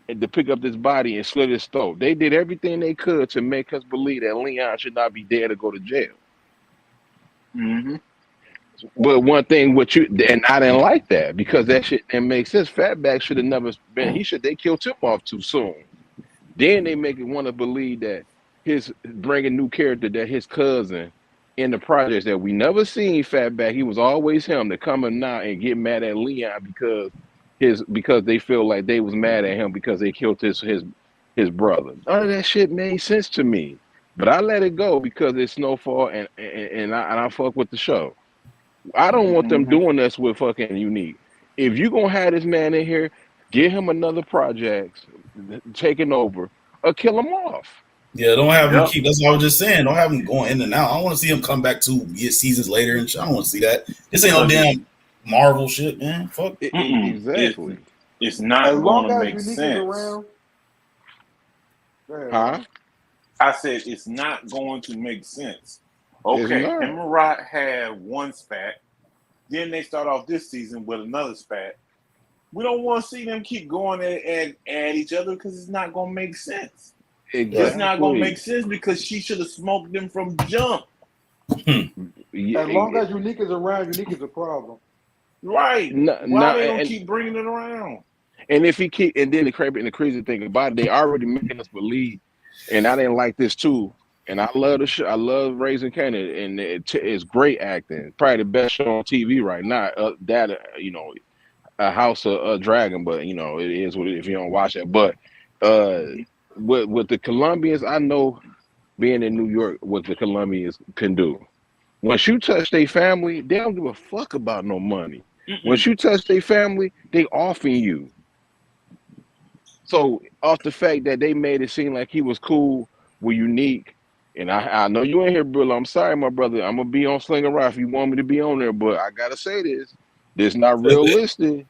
and to pick up this body and slit his throat. They did everything they could to make us believe that Leon should not be there to go to jail. But one thing with you, and I didn't like that because that shit didn't make sense. Fatback should have never been. They killed him off too soon. Then they make it want to believe that his bringing new character, that his cousin in the projects that we never seen Fatback. He was always him to come in now and get mad at Leon because they feel like they was mad at him because they killed his brother. None of that shit made sense to me. But I let it go because it's Snowfall and I fuck with the show. I don't want them doing this with fucking Unique. If you gonna have this man in here, give him another project, taking over, or kill him off. Yeah, don't have him keep. That's what I was just saying. Don't have him going in and out. I don't want to see him come back 2 seasons later and shit. I don't want to see that. This ain't no damn Marvel shit, man. Fuck. Exactly. It's not going to make sense. Huh? I said it's not going to make sense. Okay, Emerald had one spat. Then they start off this season with another spat. We don't want to see them keep going at each other because it's not going to make sense. Exactly. It's not going to make sense because she should have smoked them from jump. As long as Unique is around, Unique is a problem. Right. Why they don't keep bringing it around? And if he keep, and then the crazy thing about it, they already making us believe, and I didn't like this too. And I love the show. I love Raising Kanan, and it's great acting. Probably the best show on TV right now. A House of a Dragon, but it is what it is if you don't watch it. But with the Colombians, I know being in New York, what the Colombians can do. Once you touch their family, they don't give a fuck about no money. Once you touch their family, they offing you. So off the fact that they made it seem like he was cool, were Unique. And I know you ain't here, Bill. I'm sorry, my brother. I'm gonna be on Slinger Rock if you want me to be on there, but I gotta say this. This not realistic.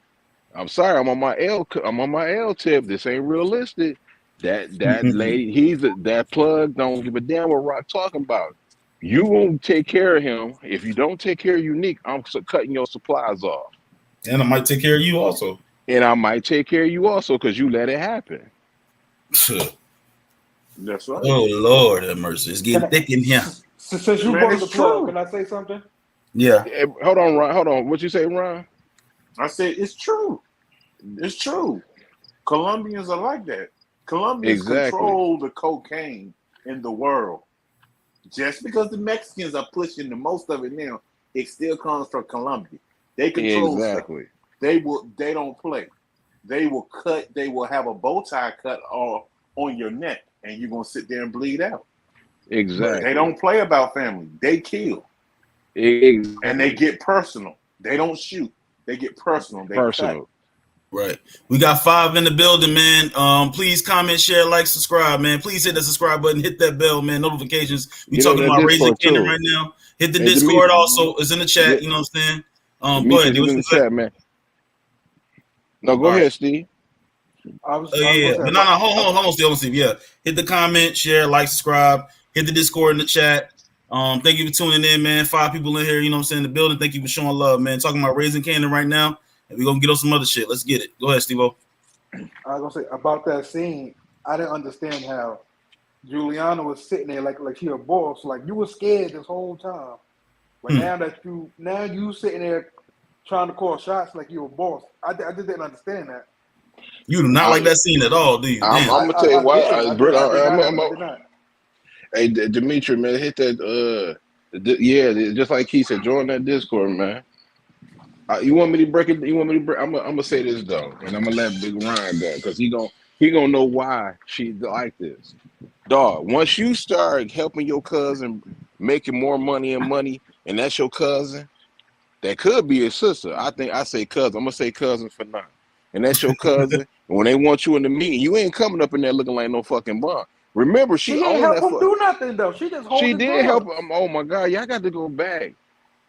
I'm sorry. I'm on my L tip. This ain't realistic. That lady, that plug don't give a damn what Rock talking about. You won't take care of him. If you don't take care of Unique, I'm cutting your supplies off. And I might take care of you also. And I might take care of you also because you let it happen. That's right. Oh Lord have mercy. It's getting thick in here. Since you brought the plug, can I say something? Yeah. Hold on, Ron. Hold on. What you say, Ron? I said it's true. It's true. Colombians are like that. Colombians control the cocaine in the world. Just because the Mexicans are pushing the most of it now, it still comes from Colombia. They control stuff. They don't play. They will cut. They will have a bow tie cut on your neck, and you're gonna sit there and bleed out. Exactly. They don't play about family. They kill. Exactly. And they get personal. They don't shoot. They get personal. They cut. Right. We got 5 in the building, man. Please comment, share, like, subscribe, man. Please hit the subscribe button, hit that bell, man. Notifications. We talking about Raising Kanan right now. Hit the Discord also. It's in the chat. You know what I'm saying? Go ahead. In the chat, man. No, go ahead, Steve. Hold on, Steve. Yeah. Hit the comment, share, like, subscribe. Hit the Discord in the chat. Thank you for tuning in, man. 5 people in here, you know what I'm saying, in the building. Thank you for showing love, man. Talking about Raising Kanan right now. And we're going to get on some other shit. Let's get it. Go ahead, Steve-O. I was going to say, about that scene, I didn't understand how Juliana was sitting there like she a boss. Like, you were scared this whole time. But now you sitting there trying to call shots like you a boss. I just didn't understand that. You do not like that scene at all, do you? I'm going to tell you why. Hey, Dimitri, man, hit that. Just like he said, join that Discord, man. You want me to break it? I'm gonna say this though, and I'm gonna let Big Ryan go because he gonna know why she's like this. Dog, once you start helping your cousin making more money, and that's your cousin, that could be his sister. I say cousin. I'm gonna say cousin for now, and that's your cousin. And when they want you in the meeting, you ain't coming up in there looking like no fucking bum. Remember, she didn't help him do nothing though. She just did help him. Oh my God, y'all got to go back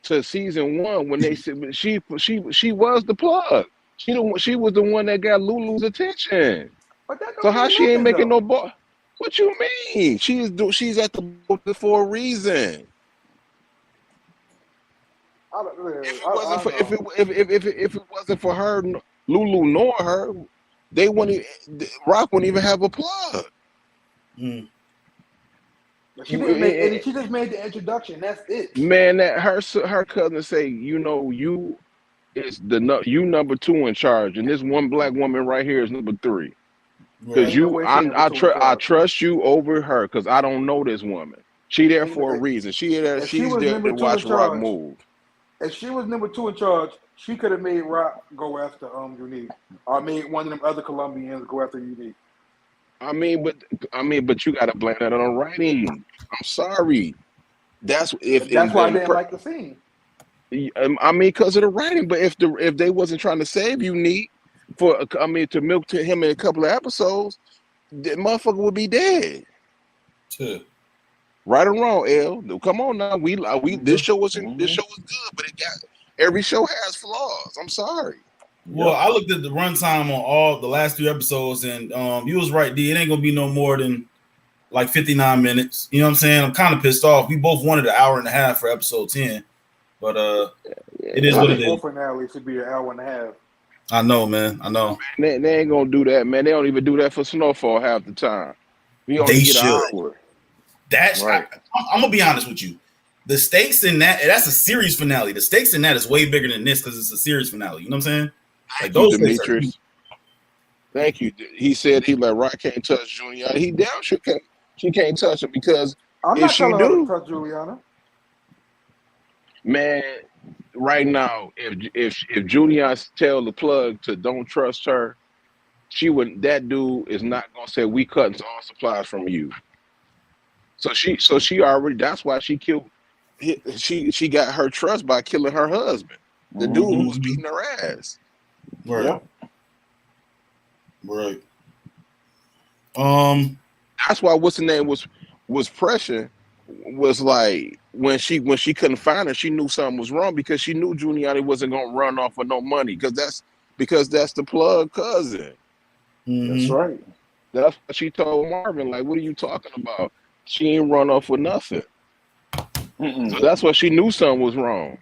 to season 1 when they said she was the plug. She was the one that got Lulu's attention. So how she ain't making no ball? What you mean? She's at the boat for a reason. If it wasn't for her, Lulu knowing her, Rock wouldn't even have a plug. She didn't make any. She just made the introduction. That's it. Man, that her cousin say, you is you number 2 in charge, and this one black woman right here is number 3. Because I trust you over her because I don't know this woman. She there for a reason. She's there to watch Rock move. If she was number 2 in charge, she could have made Rock go after Unique, or made one of them other Colombians go after Unique. But you gotta blame that on writing. I'm sorry. That's why I didn't like the scene. Because of the writing. But if they wasn't trying to save Unique to milk to him in a couple of episodes, the motherfucker would be dead. Sure. Right or wrong, L. Come on now. This show was good, but every show has flaws. I'm sorry. Well, I looked at the runtime on all the last 2 episodes, and you was right, D. It ain't gonna be no more than like 59 minutes. You know what I'm saying? I'm kind of pissed off. We both wanted an hour and a half for episode 10, but it is what it is. Finale should be an hour and a half. I know, man. I know. They ain't gonna do that, man. They don't even do that for Snowfall half the time. We only get an hour. That's right. I'm gonna be honest with you. The stakes in that's a series finale. The stakes in that is way bigger than this because it's a series finale. You know what I'm saying? Like those Demetrius. Thank you. He said Rock can't touch Juliana. He damn sure can't. She can't touch him because I'm not telling her to touch Juliana. Man, right now, if Juliana tell the plug to don't trust her, that dude is not gonna say we cutting all supplies from you. So she already. That's why she killed. She got her trust by killing her husband, the dude who was beating her ass. Right. Yep. Right. That's why what's the name was pressure. Was like when she couldn't find her, she knew something was wrong because she knew Giuliani wasn't gonna run off with no money because that's the plug cousin. Mm-hmm. That's right. That's what she told Marvin. Like, what are you talking about? She ain't run off with nothing. So that's why she knew something was wrong.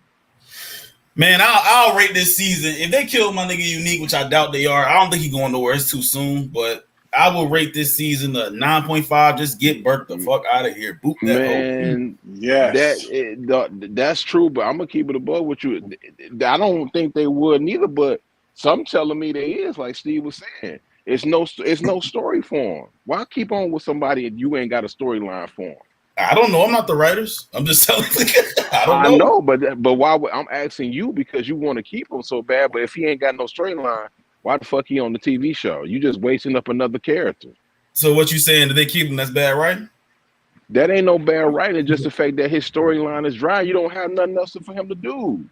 Man, I'll rate this season. If they kill my nigga Unique, which I doubt they are, I don't think he's going nowhere. It's too soon. But I will rate this season a 9.5. Just get Burke the fuck out of here. Boot that man. Yeah, that's true. But I'm gonna keep it above with you. I don't think they would neither. But some telling me they is, like Steve was saying. It's no story for him. Why keep on with somebody if you ain't got a storyline for him? I don't know. I'm not the writers. I'm just telling you. I know, but why? I'm asking you because you want to keep him so bad. But if he ain't got no storyline, why the fuck he on the TV show? You just wasting up another character. So what you saying? Did they keep him? That's bad writing? That ain't no bad writing. Just the fact that his storyline is dry. You don't have nothing else for him to do.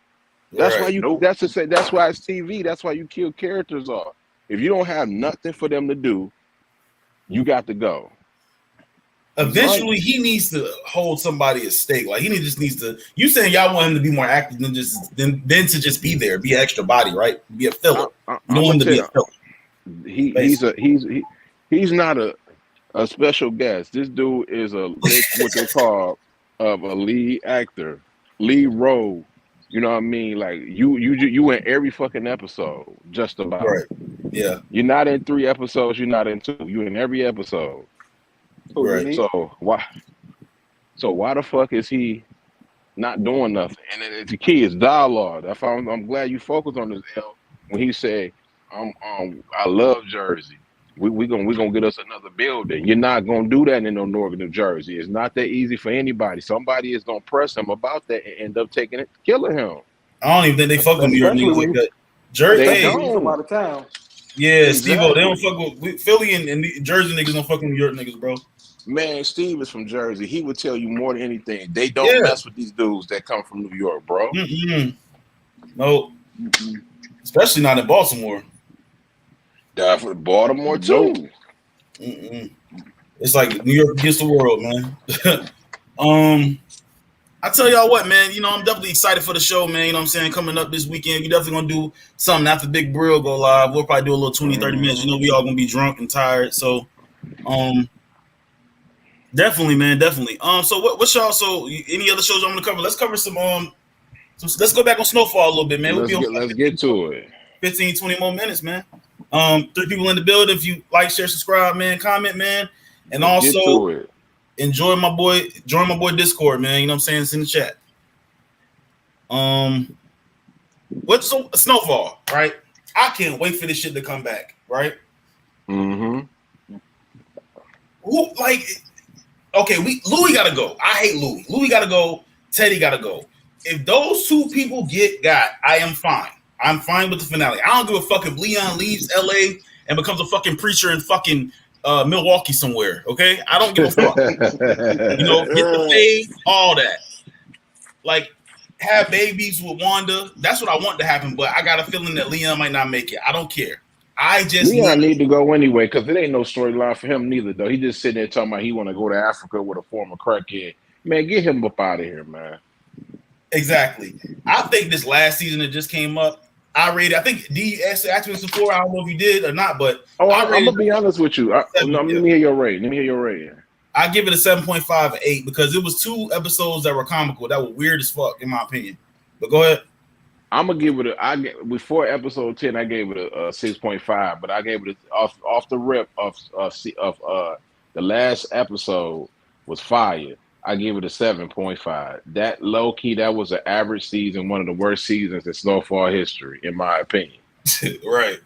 That's why you. That's to say. That's why it's TV. That's why you kill characters off. If you don't have nothing for them to do, you got to go. Eventually, he needs to hold somebody at stake. Like just needs to. You saying y'all want him to be more active than to just be there, be an extra body, right? Be a filler. You don't want him to be a filler. He's not a special guest. This dude is what they call a lead actor, lead role. You know what I mean? Like you in every fucking episode, just about. Right. Yeah. You're not in 3 episodes. You're not in 2. You're in every episode. Right. So why the fuck is he not doing nothing? And the key is dialogue. I'm glad you focused on this, L. When he said, I love Jersey. We gonna get us another building. You're not gonna do that in Newark, New Jersey. It's not that easy for anybody. Somebody is gonna press him about that and end up taking it, killing him. I don't even think they fuck with New York niggas like that. Jersey, they from out of town. Yeah, exactly. Steve-O, they don't fuck with Philly and Jersey niggas. Don't fuck with New York niggas, bro. Man, Steve is from Jersey. He would tell you more than anything. They don't mess with these dudes that come from New York, bro. No, especially not in Baltimore. For Baltimore too. It's like New York against the world, man. I tell y'all what, man. You know, I'm definitely excited for the show, man. You know what I'm saying? Coming up this weekend, we definitely gonna do something after Big Brill go live. We'll probably do a little 20, 30 minutes. You know, we all gonna be drunk and tired. So, definitely, man, definitely. So what's y'all? So any other shows I'm gonna cover? Let's cover some. Let's go back on Snowfall a little bit, man. Let's get to it. 15, 20 more minutes, man. 3 people in the building. If you like, share, subscribe, man, comment, man, and also Join my boy Discord, man. You know what I'm saying? It's in the chat. What's Snowfall, right? I can't wait for this shit to come back, right? Mm-hmm. Who okay, Louis gotta go. I hate Louis. Louis gotta go. Teddy gotta go. If those two people got, I am fine. I'm fine with the finale. I don't give a fuck if Leon leaves LA and becomes a fucking preacher in fucking Milwaukee somewhere. Okay, I don't give a fuck. Get the fade, all that. Like, have babies with Wanda. That's what I want to happen. But I got a feeling that Leon might not make it. I don't care. Leon need to go anyway because it ain't no storyline for him neither. Though he just sitting there talking about he want to go to Africa with a former crackhead. Man, get him up out of here, man. Exactly. I think this last season that just came up, I think D asked me this before. I don't know if you did or not, but I'm gonna be honest with you. Let me hear your rating. I give it a 7.5 8 because it was 2 episodes that were comical that were weird as fuck in my opinion. But go ahead. I'm gonna give it before episode 10. I gave it a 6.5, but I gave it off the rip of the last episode was fire. I give it a 7.5. That low key, that was an average season, one of the worst seasons in Snowfall history, in my opinion. Right.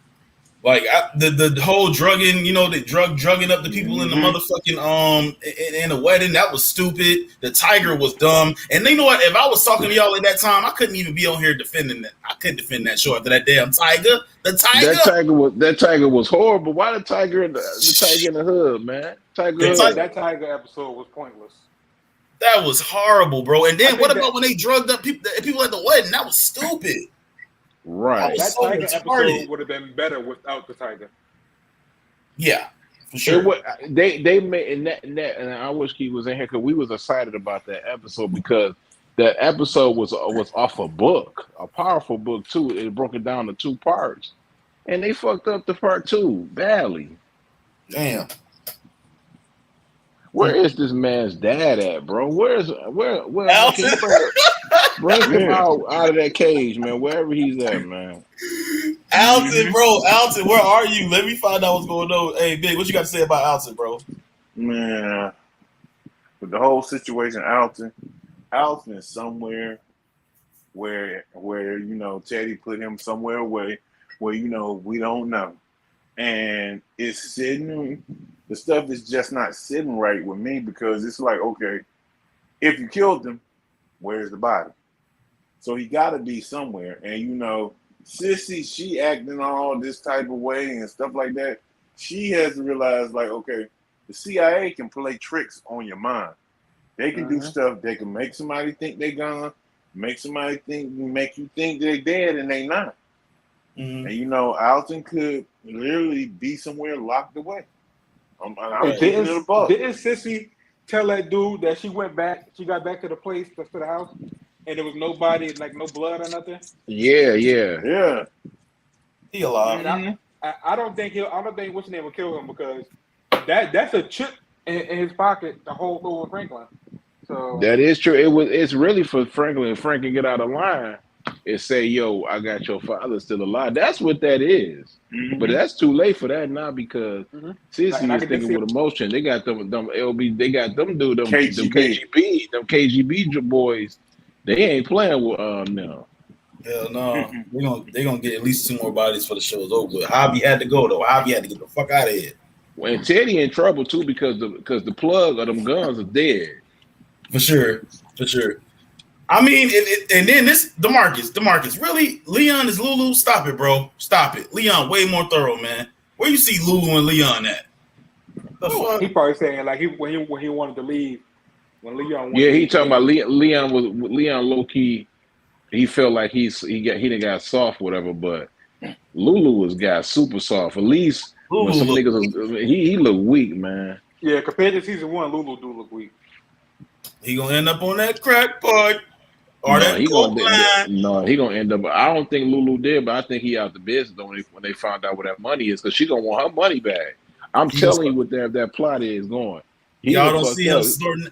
Like the whole drugging, the drugging up the people in the motherfucking in the wedding, that was stupid. The tiger was dumb. And you know what? If I was talking to y'all at that time, I couldn't even be on here defending that. I couldn't defend that show after that damn tiger. That tiger was horrible. Why the tiger in the hood, man? That tiger episode was pointless. That was horrible, bro. And then what about when they drugged up people at the wedding? That was stupid. Right. That tiger episode would have been better without the tiger. Yeah, for sure. They made and I wish he was in here because we was excited about that episode because that episode was off a book, a powerful book too. It broke it down to 2 parts, and they fucked up the part 2 badly. Damn. Where is this man's dad at, bro? Where Alton? Bring him out of that cage, man. Wherever he's at, man. Alton, bro. Alton, where are you? Let me find out what's going on. Hey, Big, what you got to say about Alton, bro? Man, with the whole situation, Alton is somewhere where Teddy put him somewhere away where we don't know, and it's sitting. The stuff is just not sitting right with me because it's like, okay, if you killed him, where's the body? So he got to be somewhere. And, Sissy, she acting all this type of way and stuff like that. She has to realize, like, okay, the CIA can play tricks on your mind. They can do stuff. They can make somebody think they're gone, make you think they're dead and they not. And, Alton could literally be somewhere locked away. Didn't Sissy tell that dude that she got back to the place, to the house, and there was nobody, like no blood or nothing? Yeah. He alive. I don't think what's his name will kill him because that's a chip in his pocket to hold over Franklin. So that is true. It's really for Franklin. If Franklin get out of line and say, "Yo, I got your father still alive." That's what that is. But that's too late for that now because Sissy is thinking with emotion. They got them LB. They got them KGB boys. They ain't playing with no. Hell no. They're gonna get at least 2 more bodies for the show's over. But Javi had to go though. Javi had to get the fuck out of here. And Teddy in trouble too because the plug of them guns are dead. For sure. I mean, and then this Demarcus. Really, Leon is Lulu. Stop it, bro. Stop it. Leon way more thorough, man. Where you see Lulu and Leon at? The fuck? He probably saying like when he wanted to leave. When Leon he talking about Leon low key. He felt like he done got soft, whatever. But Lulu got super soft. At least when some niggas he look weak, man. Yeah, compared to season 1, Lulu do look weak. He gonna end up on that crack part. He gonna end up. I don't think Lulu did, but I think he out the business when they found out where that money is, because she gonna want her money back. I'm telling you what that plot is going. Y'all don't see him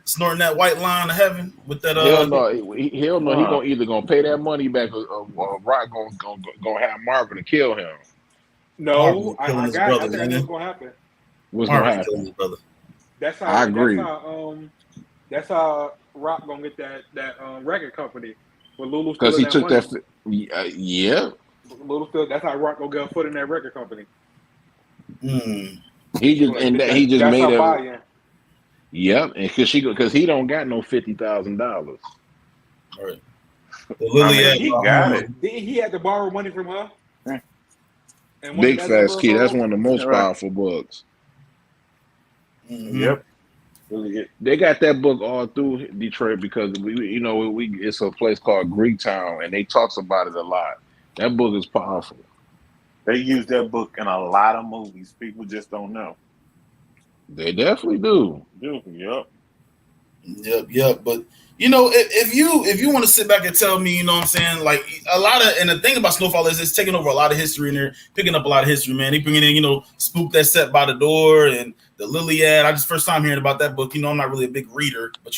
snorting that white line of heaven with that. Hell no. He gonna pay that money back, or Rock gonna have Marvin to kill him. No, I think that's what's gonna happen. What's gonna happen? His brother. That's how. I agree. That's how Rock gonna get that record company with Lulu because stealing he that took money. that. Yeah. Lulu still. That's how Rock gonna get a foot in that record company. He just he just that's made how a. buy-in. Yep, and because he don't got no $50,000. Right. He got it. He had to borrow money from her. And Big Fast Key. That's one of the most powerful books. Mm-hmm. Yep. They got that book all through Detroit because it's a place called Greektown and they talks about it a lot. That book is powerful. They use that book in a lot of movies. People just don't know. They definitely do. Yep. But if you want to sit back and tell me, you know what I'm saying, like a lot of, and the thing about Snowfall is it's taking over a lot of history and they're picking up a lot of history, man. They bringing in, Spook That Set by the Door and the Liliad. I just first time hearing about that book. I'm not really a big reader, but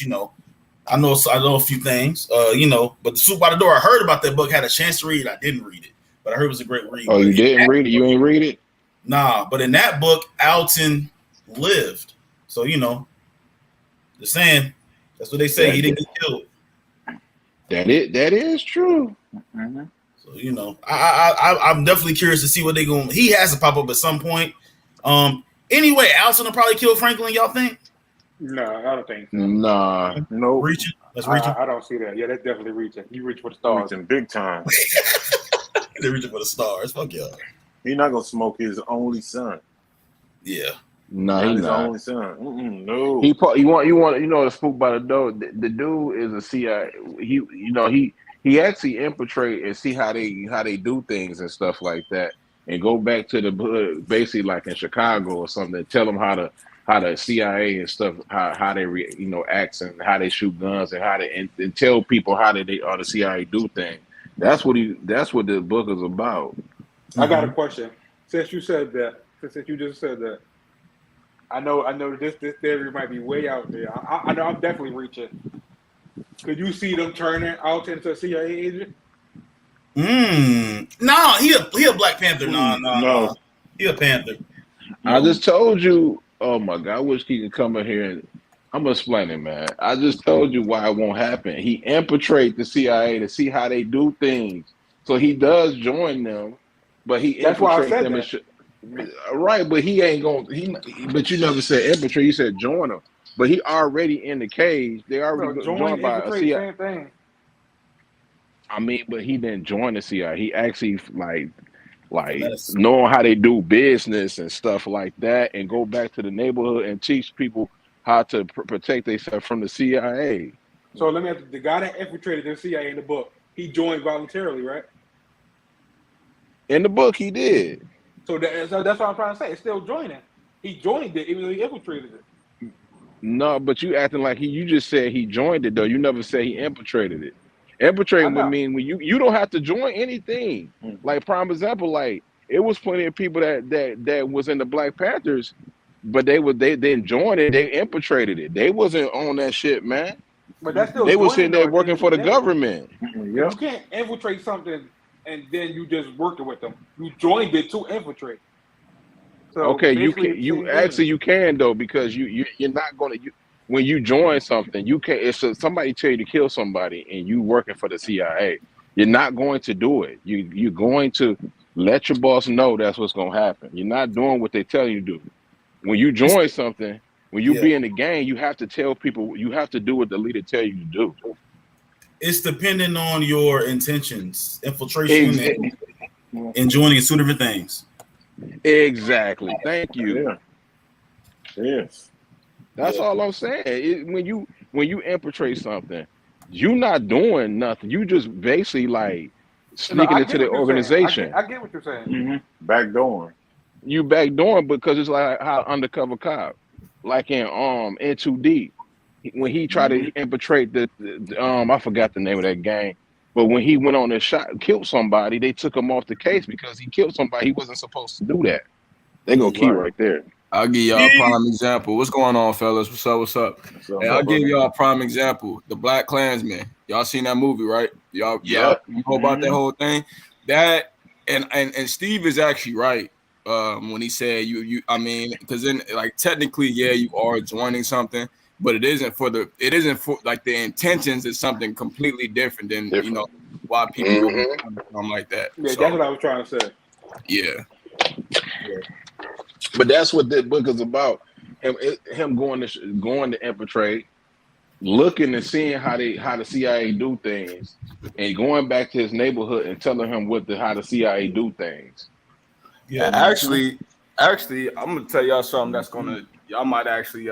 I know a few things. But the Spook by the Door, I heard about that book, had a chance to read it. I didn't read it, but I heard it was a great read. Oh, you didn't read it? You ain't read it? Nah, but in that book, Alton lived. So just saying. That's what they say. He didn't get killed. That is true. Mm-hmm. So I'm definitely curious to see what they going. He has to pop up at some point. Anyway, Alton will probably kill Franklin. Y'all think? No, I don't think so. Nah, no. Reaching. That's reaching. I don't see that. Yeah, that's definitely reaching. You reach for the stars. Reaching big time. They're reaching for the stars. Fuck y'all. He's not gonna smoke his only son. Yeah. No, he's his not. only son. No. You want the Spook by the Door. The dude is a CIA. He actually infiltrate and see how they do things and stuff like that, and go back to the hood, basically like in Chicago or something. Tell them how the CIA and stuff how they act and how they shoot guns and how they and tell people how they the CIA do things. That's what the book is about. I got a question. Since you just said that. I know this theory might be way out there. I know I'm definitely reaching. Could you see them turning out into a CIA agent? No, he a Black Panther. No. He a Panther. I just told you. Oh my God! I wish he could come in here and I'm gonna explain it, man. I just told you why it won't happen. He infiltrate the CIA to see how they do things. So he does join them, but he infiltrates them. Right, but he ain't gonna. But you never said infiltrate. You said join them. But he already in the cage. They already joined by a CIA. Same thing. I mean, but he didn't join the CIA. He actually like knowing how they do business and stuff like that, and go back to the neighborhood and teach people how to protect themselves from the CIA. So let me ask you, the guy that infiltrated the CIA in the book, he joined voluntarily, right? In the book, he did. So that's what I'm trying to say. It's still joining. He joined it, even though he infiltrated it. No, but you acting like you just said he joined it though. You never said he infiltrated it. Infiltrating would mean when you don't have to join anything. Like prime example, like it was plenty of people that was in the Black Panthers, but they didn't join it. They infiltrated it. They wasn't on that shit, man. But that's still they was sitting there working for the government. You can't infiltrate something and then you just working with them. You joined it to infiltrate. So okay, you can though, because you're not gonna when you join something, you can't. If somebody tell you to kill somebody and you working for the CIA, you're not going to do it. You're going to let your boss know that's what's gonna happen. You're not doing what they tell you to do. When you join something, when you be in the gang, you have to tell people. You have to do what the leader tell you to do. It's depending on your intentions. Infiltration and joining is two different things. Exactly. Thank you. Yes. That's all I'm saying. When you infiltrate something, you're not doing nothing. You just basically like sneaking into the organization. I get what you're saying. Mm-hmm. Backdooring. You backdooring because it's like how undercover cop, like in Too Deep, when he tried to infiltrate the I forgot the name of that gang, but when he went on and killed somebody, they took him off the case because he killed somebody. He wasn't supposed to do that. They go key right there. I'll give y'all a prime example. What's going on, fellas? What's up? Hey, I'll give y'all a prime example. The Black Klansman. Y'all seen that movie, right? Y'all you know about that whole thing? That and Steve is actually right. when he said you. I mean, because then like technically, yeah, you are joining something, but it isn't for like the intentions is something completely different than you know why people go something like that. Yeah, so, that's what I was trying to say. Yeah. But that's what that book is about. Him going to infiltrate, looking and seeing how the CIA do things, and going back to his neighborhood and telling him how the CIA do things. Yeah, actually, I'm gonna tell y'all something that's y'all might actually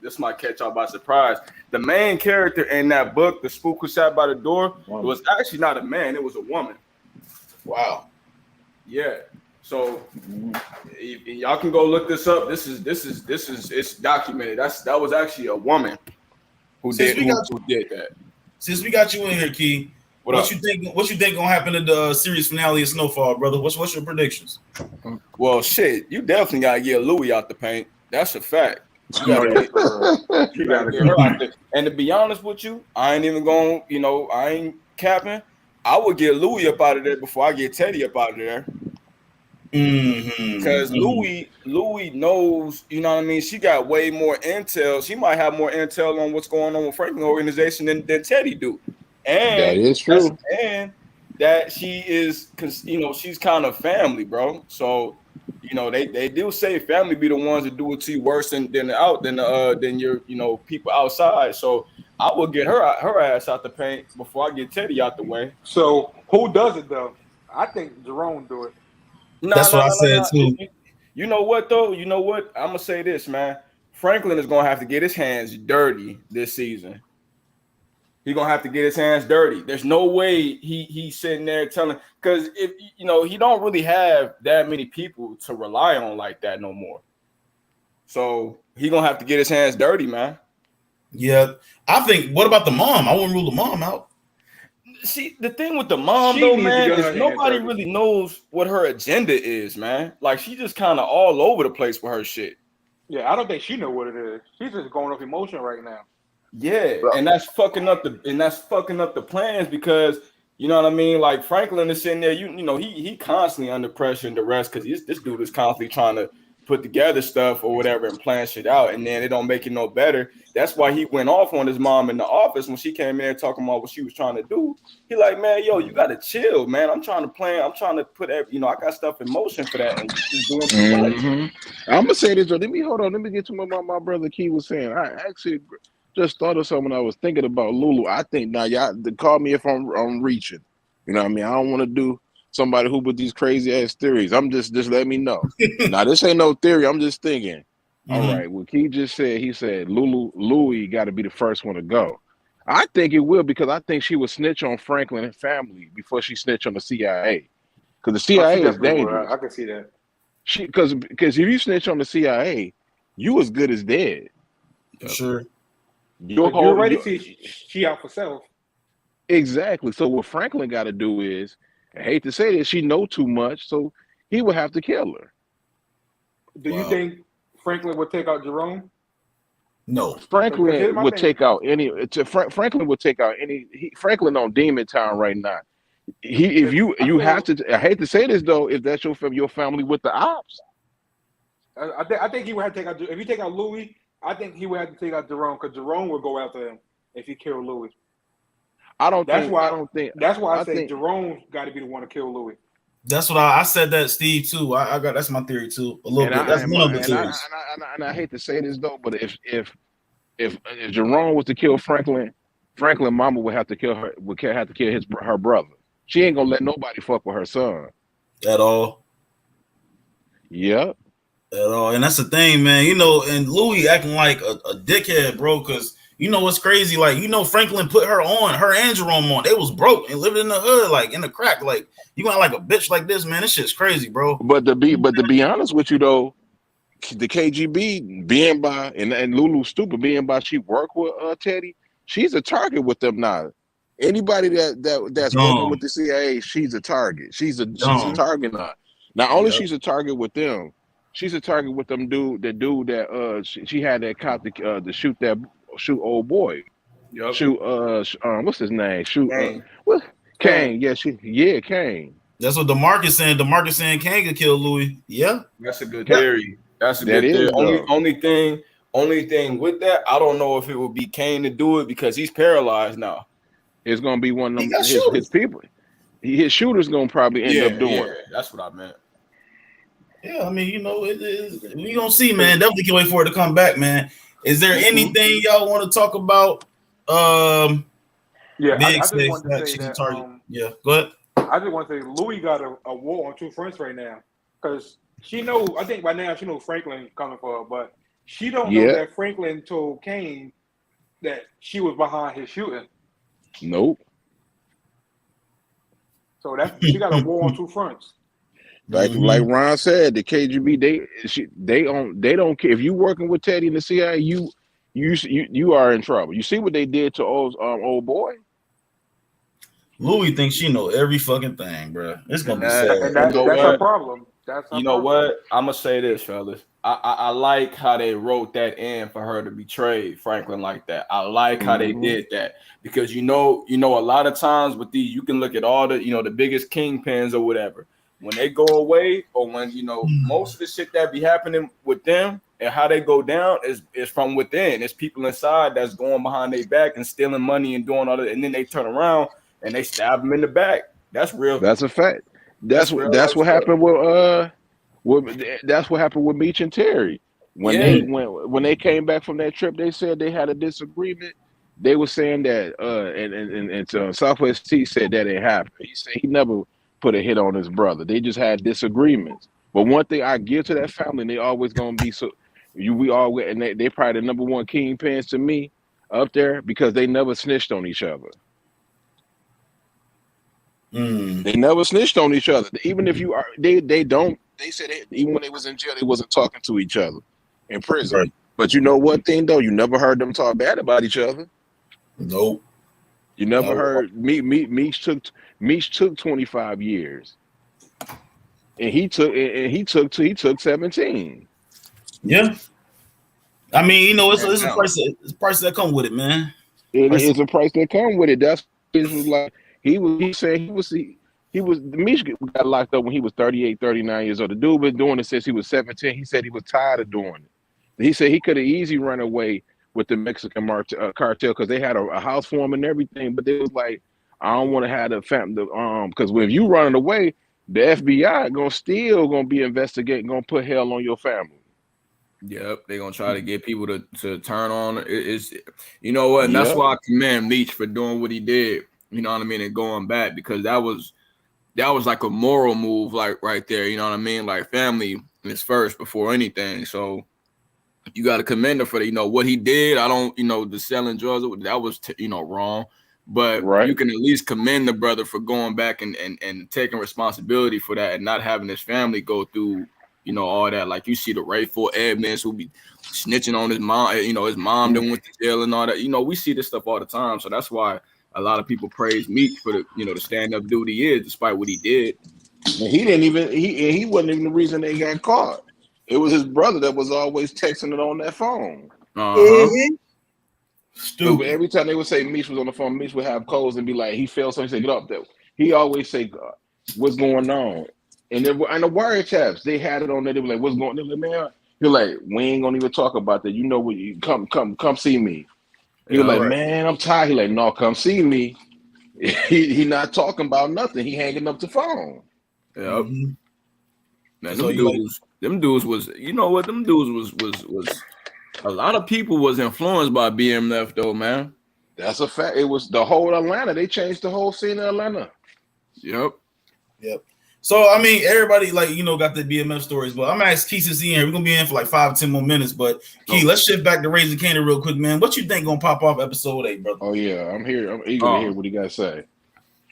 this might catch y'all by surprise. The main character in that book, the spook who sat by the door, it was actually not a man, it was a woman. Wow. Yeah. So y'all can go look this up. This is it's documented. That was actually a woman who did that. Since we got you in here, Key, what you think gonna happen to the series finale of Snowfall, brother? What's your predictions? Well, shit, you definitely gotta get Louis out the paint. That's a fact. You gotta get her out there. And to be honest with you, I ain't even going. I ain't capping. I would get Louis up out of there before I get Teddy up out of there. Because Louis knows, you know what I mean? She got way more intel. She might have more intel on what's going on with Franklin's organization than Teddy do. And that is true. And that she is, because she's kind of family, bro. So they do say family be the ones that do it to you worse than your people outside. So I will get her ass out the paint before I get Teddy out the way. So who does it though? I think Jerome do it. That's what I said too. You know what though? You know what? I'm gonna say this, man. Franklin is gonna have to get his hands dirty this season. He's gonna have to get his hands dirty. There's no way he's sitting there telling, because if he don't really have that many people to rely on like that no more. So he's gonna have to get his hands dirty, man. Yeah, I think. What about the mom? I wouldn't rule the mom out. See, the thing with the mom though, man, is nobody really knows what her agenda is, man. Like she just kind of all over the place with her shit. Yeah, I don't think she know what it is. She's just going off emotion right now. Yeah, and that's fucking up the plans because you know what I mean. Like Franklin is sitting there, he constantly under pressure and duress because this dude is constantly trying to put together stuff or whatever and plan shit out, and then it don't make it no better. That's why he went off on his mom in the office when she came in there talking about what she was trying to do. He like, man, yo, you gotta chill, man. I'm trying to plan. I'm trying to put I got stuff in motion for that. And doing I'm gonna say this though. Let me get to what my brother Key was saying. I actually just thought of something. I was thinking about Lulu. I think now y'all call me if I'm reaching. You know what I mean? I don't want to do somebody who with these crazy ass theories. I'm just let me know. Now this ain't no theory. I'm just thinking. All right, what Key just said, he said Louis got to be the first one to go. I think it will because I think she would snitch on Franklin and family before she snitch on the CIA. Because the CIA is dangerous. I can see that. Because if you snitch on the CIA, you as good as dead. Sure. You already see she out for self. Exactly. So what Franklin got to do is, I hate to say this, she know too much, so he would have to kill her. Do you think Franklin would take out Jerome? No. Franklin would take out any. Franklin would take out any. Franklin on Demon Town right now. You have to. I hate to say this though. If that's your family with the ops, I think he would have to take out. If you take out Louis, I think he would have to take out Jerome because Jerome would go after him if he killed Louis. That's why I say Jerome got to be the one to kill Louis. That's what I said that Steve too. I got that's my theory too. A little bit. That's one of the theories. And I hate to say this though, but if Jerome was to kill Franklin mama would have to kill her. Would have to kill her brother. She ain't gonna let nobody fuck with her son at all. Yep. At all. And that's the thing, man. And Louis acting like a dickhead, bro. Because what's crazy? Like Franklin put her and Jerome on. They was broke and living in the hood, like in the crack. Like you got like a bitch like this, man. This shit's crazy, bro. But to be honest with you though, the KGB being by and Lulu stupid being by she worked with Teddy, she's a target with them now. Anybody that's working with the CIA, she's a target. She's a target now. Not only she's a target with them, she's a target with them dude that she had that cop to shoot old boy. Yep. Shoot what's his name? Shoot Kane. Kane. Yeah, Kane. That's what DeMarcus saying. DeMarcus saying Kane could kill Louis. Yeah, that's a good theory. That's a that good is theory. Only thing with that, I don't know if it would be Kane to do it because he's paralyzed now. It's gonna be one of them his people. His shooter's gonna probably end up doing it. That's what I meant. Yeah, I mean, we gonna see, man. Definitely can't wait for it to come back, man. Is there anything y'all want to talk about? I just wanted to say that. Go ahead. I just want to say Louis got a war on two fronts right now because I think by now she knows Franklin coming for her, but she don't know that Franklin told Kane that she was behind his shooting. Nope. So she got a war on two fronts. Like Ron said, the KGB they don't care if you working with Teddy and the CIA. You are in trouble. You see what they did to old boy. Louis thinks she know every fucking thing, bro. It's gonna be sad. And that's a problem. You know what? I'm gonna say this, fellas. I like how they wrote that in for her to betray Franklin like that. I like how they did that because you know a lot of times with these, you can look at all the the biggest kingpins or whatever. When they go away, or when most of the shit that be happening with them and how they go down is from within. It's people inside that's going behind their back and stealing money and doing all that, and then they turn around and they stab them in the back. That's real. That's a fact. That's what happened that's what happened with Meech and Terry. When they came back from that trip, they said they had a disagreement. They were saying that and Southwest T said that it happened. He said he never put a hit on his brother. They just had disagreements. But one thing I give to that family, and they always gonna be and they probably the number one kingpins to me up there because they never snitched on each other. They never snitched on each other. Even if you are, they said even when they was in jail, they wasn't talking to each other in prison. Right. But you know one thing though, you never heard them talk bad about each other. Nope. You never heard Meech took 25 years, and he took 17. Yeah. I mean, it's a price that come with it, man. It is a price that come with it. That's like. He said Meech got locked up when he was 38, 39 years old. The dude been doing it since he was 17. He said he was tired of doing it. He said he could have easily run away with the Mexican cartel because they had a house for him and everything. But they was like, I don't want to have the family because if you running away, the FBI gonna be investigating, gonna put hell on your family. Yep, they're gonna try to get people to turn on. It's you know what, and that's why I commend Meech for doing what he did. You know what I mean, and going back because that was like a moral move, like right there. You know what I mean, like family is first before anything. So you got to commend him for what he did. I don't, the selling drugs that was wrong, but you can at least commend the brother for going back and taking responsibility for that and not having his family go through all that. Like you see the Rayful Edmonds who be snitching on his mom, his mom then went to jail and all that. We see this stuff all the time. So that's why a lot of people praise Meech for the the stand-up dude he is, despite what he did. And he wasn't even the reason they got caught. It was his brother that was always texting it on that phone. Stupid. Every time they would say Meech was on the phone, Meech would have calls and be like, he felt something, say, get up there. He always say, what's going on? And then on the wiretaps, they had it on there. They were like, what's going on? They were like, man, you're like, we ain't gonna even talk about that. What you come see me. He was like, man, I'm tired. He like, no, come see me. He not talking about nothing. He hanging up the phone. Yep. Mm-hmm. Man, them dudes was, them dudes was a lot of people was influenced by BMF though, man. That's a fact. It was the whole Atlanta. They changed the whole scene of Atlanta. Yep. So I mean, everybody got the BMF stories, but I'm gonna ask Keith since here. We're gonna be in for like 5-10 more minutes. But Keith, let's shift back to Raising Candy real quick, man. What you think gonna pop off episode 8, brother? Oh yeah, I'm here. I'm eager to hear what he got to say.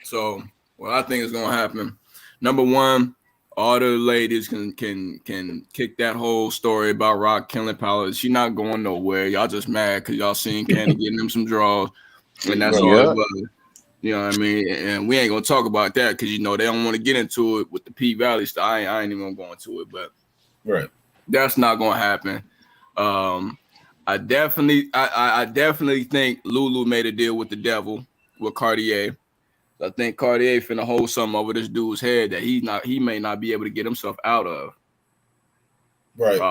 So what I think is gonna happen. Number one, all the ladies can kick that whole story about Rock killing Palace. She not going nowhere. Y'all just mad because y'all seen Candy getting them some draws, and that's all it was. You know what I mean? And we ain't gonna talk about that because they don't want to get into it with the P Valley stuff. I ain't even gonna go into it, but that's not gonna happen. I definitely think Lulu made a deal with the devil with Cartier. I think Cartier finna hold something over this dude's head that he may not be able to get himself out of. Right.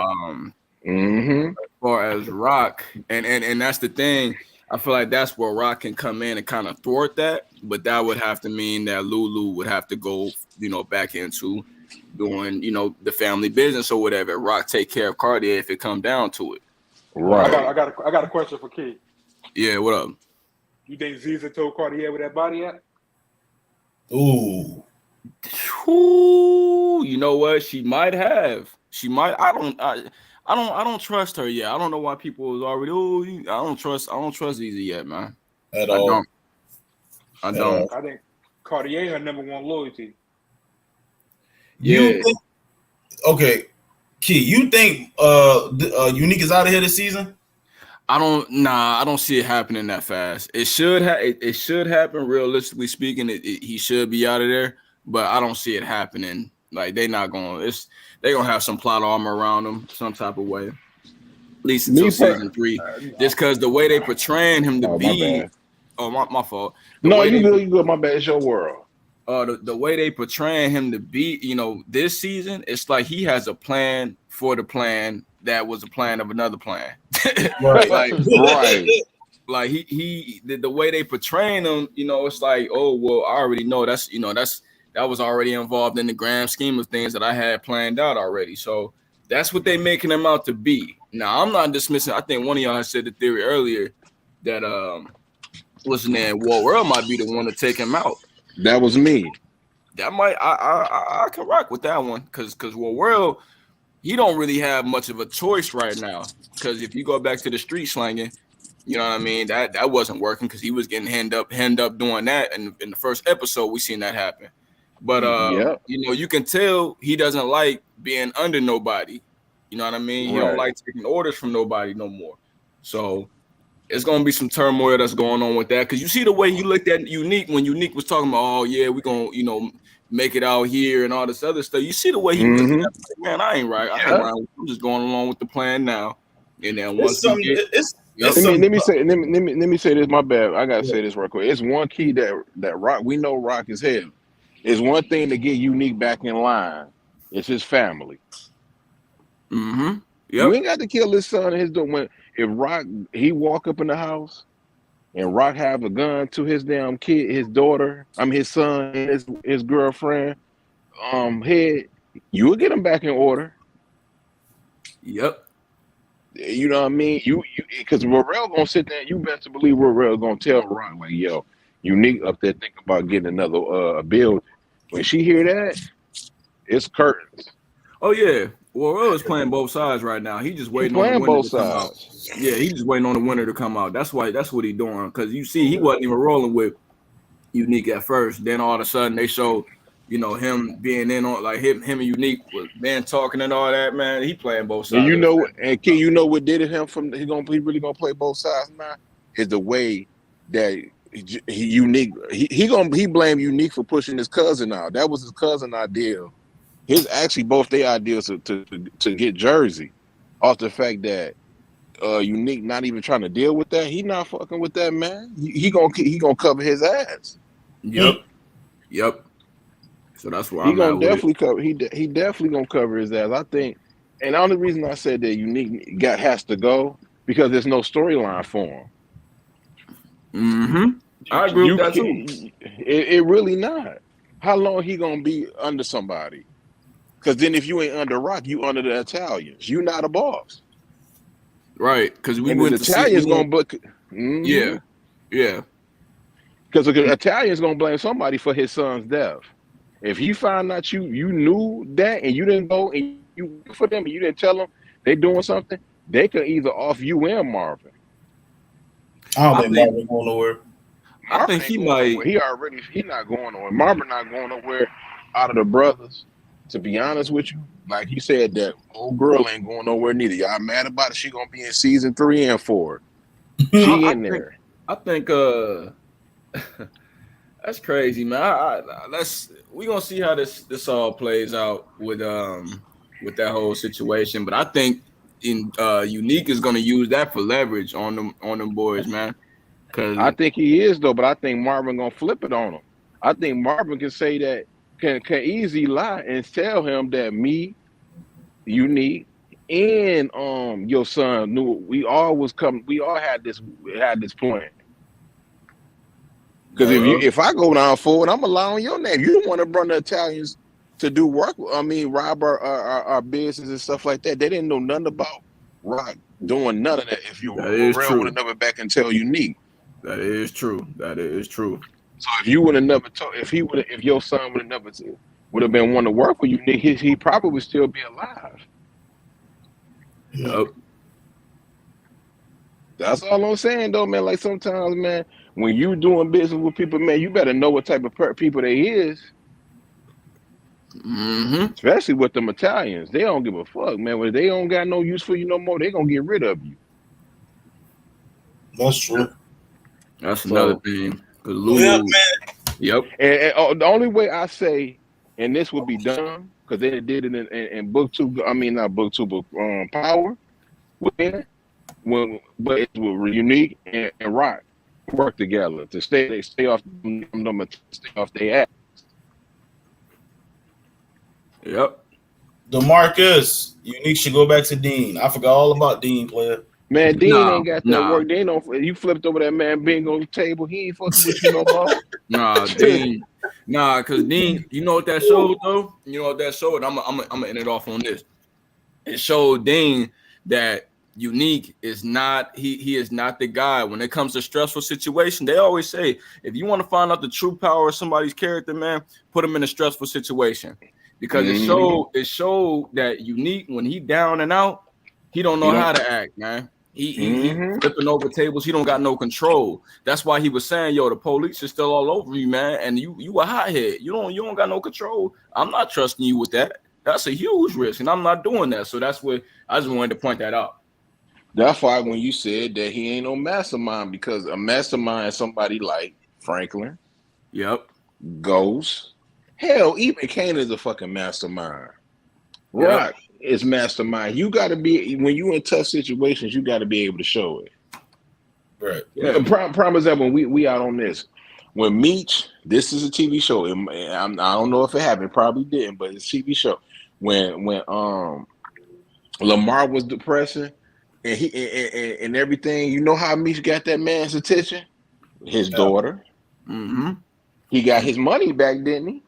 As far as Rock, and that's the thing. I feel like that's where Rock can come in and kind of thwart that, but that would have to mean that Lulu would have to go, back into doing, the family business or whatever. Rock take care of Cartier if it come down to it. Right. I got a question for Key. Yeah, what up? You think Ziza told Cartier where that body at? Ooh, you know what? She might have. She might. I don't trust her yet. I don't know why people was already. I don't trust Ziza yet, man. At all. I don't. I think Cartier her number one loyalty. Yeah. Okay, Key. You think Unique is out of here this season? I don't see it happening that fast. It should happen. Realistically speaking, he should be out of there, but I don't see it happening. Like they're gonna have some plot armor around him some type of way. At least until season 3. Just because the way they portraying him to be. My fault. You good. My bad. It's your world. The way they portraying him to be, this season, it's like he has a plan for the plan that was a plan of another plan. Right. Like he the way they portraying him, it's like, oh well, I already know that was already involved in the grand scheme of things that I had planned out already. So that's what they making him out to be. Now I'm not dismissing. I think one of y'all has said the theory earlier that what's his name, World might be the one to take him out. That was me. That might I can rock with that one because World, he don't really have much of a choice right now. Because if you go back to the street slanging, you know what I mean, that wasn't working because he was getting hand up doing that, and in the first episode we seen that happen. But you can tell he doesn't like being under nobody. You know what I mean? He don't like taking orders from nobody no more. So it's gonna be some turmoil that's going on with that. Because you see the way he looked at Unique when Unique was talking about, oh yeah, we're gonna make it out here and all this other stuff. You see the way he looked at that, like, man, I ain't right. I'm just going along with the plan now. And then once let me say this. My bad. I gotta say this real quick. It's one key that Rock. We know Rock is hell. It's one thing to get Unique back in line. It's his family. Yep. You ain't got to kill his son and his daughter. If Rock he walk up in the house and Rock have a gun to his damn kid, his daughter, his son, and his girlfriend, head, you will get him back in order. Yep. You know what I mean? You because Rorel gonna sit there. You best to believe Rorel gonna tell Rock like, yo, Unique up there thinking about getting another build. When she hear that, it's curtains. Oh yeah. Rorel is playing both sides right now. He just waiting on the winner to come out. Yeah, he just waiting on the winner to come out. That's what he doing. Because you see, he wasn't even rolling with Unique at first. Then all of a sudden they show, him being in on like him and Unique was man talking and all that. Man, he playing both sides. And King, what did it him from? He really gonna play both sides now. Is the way that he Unique. He blamed Unique for pushing his cousin out. That was his cousin idea. His actually both their ideas to get Jersey, off the fact that Unique not even trying to deal with that. He not fucking with that, man. He gonna cover his ass. Yep. So that's why he gonna definitely cover. He definitely gonna cover his ass. I think, and the only reason I said that Unique has to go because there's no storyline for him. I agree with that too. It really not. How long he gonna be under somebody? Because then if you ain't under Rock, you under the Italians. You not a boss. Right. Because we went the Italians going to book. Yeah. Because the Italians going to blame somebody for his son's death. If he found out you knew that and you didn't go and you for them and you didn't tell them they doing something, they could either off you and Marvin. I don't think Marvin going nowhere. I think he might. He not going nowhere. Marvin not going nowhere out of the brothers. To be honest with you, like you said, that old girl ain't going nowhere neither. Y'all mad about it? She gonna be in season 3 and 4. She in there. I think that's crazy, man. We gonna see how this all plays out with that whole situation. But I think Unique is gonna use that for leverage on them boys, man. I think he is though, but I think Marvin gonna flip it on him. I think Marvin can say that, can easily lie and tell him that me, Unique, and your son knew we all had this plan. Because if I go down forward, I'm allowing your name. You don't want to run the Italians to do work. I mean, rob our business and stuff like that. They didn't know nothing about Rock doing none of that. If you Morel would have never back and tell Unique. That is true. That is true. So if you would have never told, if your son would have been one to work with you, he probably would still be alive. Yep. That's all I'm saying, though, man. Like sometimes, man, when you doing business with people, man, you better know what type of people they is. Mm-hmm. Especially with them Italians, they don't give a fuck, man. When they don't got no use for you no more, they gonna get rid of you. That's true. That's another thing. Yeah, man. Yep. And the only way I say, and this would be done because they did it in book 2. I mean, not book 2, but Power. But it's with Unique and Rock work together to stay off their ass. Yep. DeMarcus, Unique should go back to Dean. I forgot all about Dean, player. Man, Dean ain't got that work. They don't. You flipped over that man Bing on the table. He ain't fucking with you no more. Dean. Because Dean, you know what that showed though? You know what that showed? I'm gonna end it off on this. It showed Dean that Unique is not. He is not the guy when it comes to stressful situation. They always say if you want to find out the true power of somebody's character, man, put them in a stressful situation. Because it showed that Unique when he down and out, he don't know how to act, man. He flipping over tables. He don't got no control. That's why he was saying, "Yo, the police is still all over you, man, and you a hothead. You don't got no control. I'm not trusting you with that. That's a huge risk, and I'm not doing that." So that's what I just wanted to point that out. That's why when you said that he ain't no mastermind, because a mastermind is somebody like Franklin, Ghost, hell, even Kane is a fucking mastermind. Rock is mastermind. You got to be, when you in tough situations, you got to be able to show it. Right. Yeah. Prime example, when we out on this. When Meech, this is a TV show. I don't know if it happened. It probably didn't, but it's a TV show. When Lamar was depressing and he and everything, you know how Meech got that man's attention? His daughter. Mm-hmm. He got his money back, didn't he?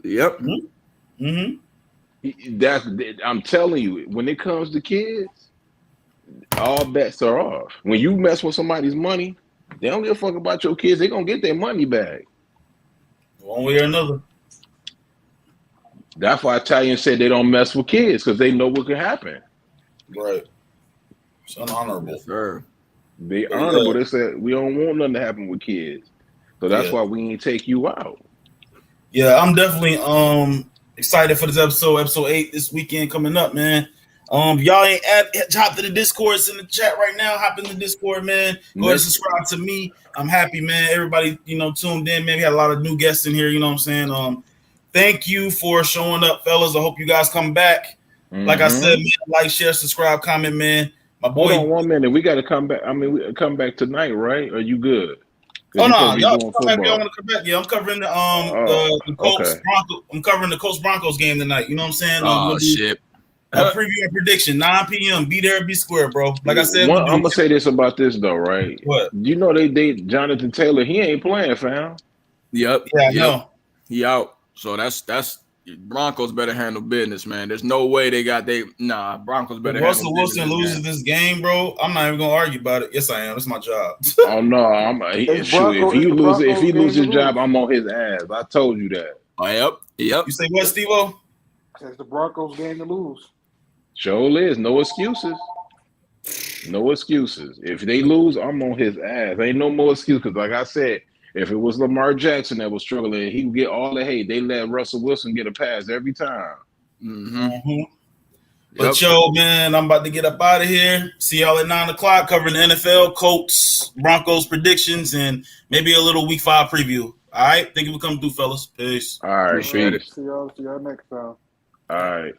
Yep. Mm-hmm. I'm telling you, when it comes to kids, all bets are off. When you mess with somebody's money, they don't give a fuck about your kids. They're gonna get their money back. One way or another. That's why Italians say they don't mess with kids, because they know what can happen. Right. It's unhonorable. Yes, sir. They honorable. They said we don't want nothing to happen with kids. So that's why we ain't take you out. Yeah, I'm definitely excited for this episode 8 this weekend coming up, man. Y'all ain't hop to the Discord. It's in the chat right now. Hop in the Discord, man. Go ahead and subscribe to me. I'm happy, man. Everybody, tuned in, man. We had a lot of new guests in here, you know what I'm saying? Thank you for showing up, fellas. I hope you guys come back. Like I said, man, like, share, subscribe, comment, man. My boy. Hold on 1 minute. We got to come back. I mean, we come back tonight, right? Are you good? Oh no, y'all want to come back? Yeah, I'm covering the Colts. Okay. I'm covering the Colts Broncos game tonight. You know what I'm saying? Oh shit! A preview and prediction, 9 p.m. Be there, be square, bro. Like I said, I'm gonna say this about this though, right? What? You know they Jonathan Taylor. He ain't playing, fam. Yep. Yeah, I know. He out. So that's Broncos better handle business, man. There's no way Broncos better. Russell Wilson loses this game, bro. I'm not even gonna argue about it. Yes, I am. It's my job. Oh no, if he loses his job, I'm on his ass. I told you that. Oh, yep. You say what, Steve-O? It's the Broncos game to lose. Sure is. No excuses. No excuses. If they lose, I'm on his ass. Ain't no more excuses. Because like I said, if it was Lamar Jackson that was struggling, he would get all the hate. They let Russell Wilson get a pass every time. Mm-hmm. But yo, man, I'm about to get up out of here. See y'all at 9 o'clock covering the NFL, Colts, Broncos predictions, and maybe a little Week 5 preview. All right? Thank you for coming through, fellas. Peace. All right. See y'all next time. All right.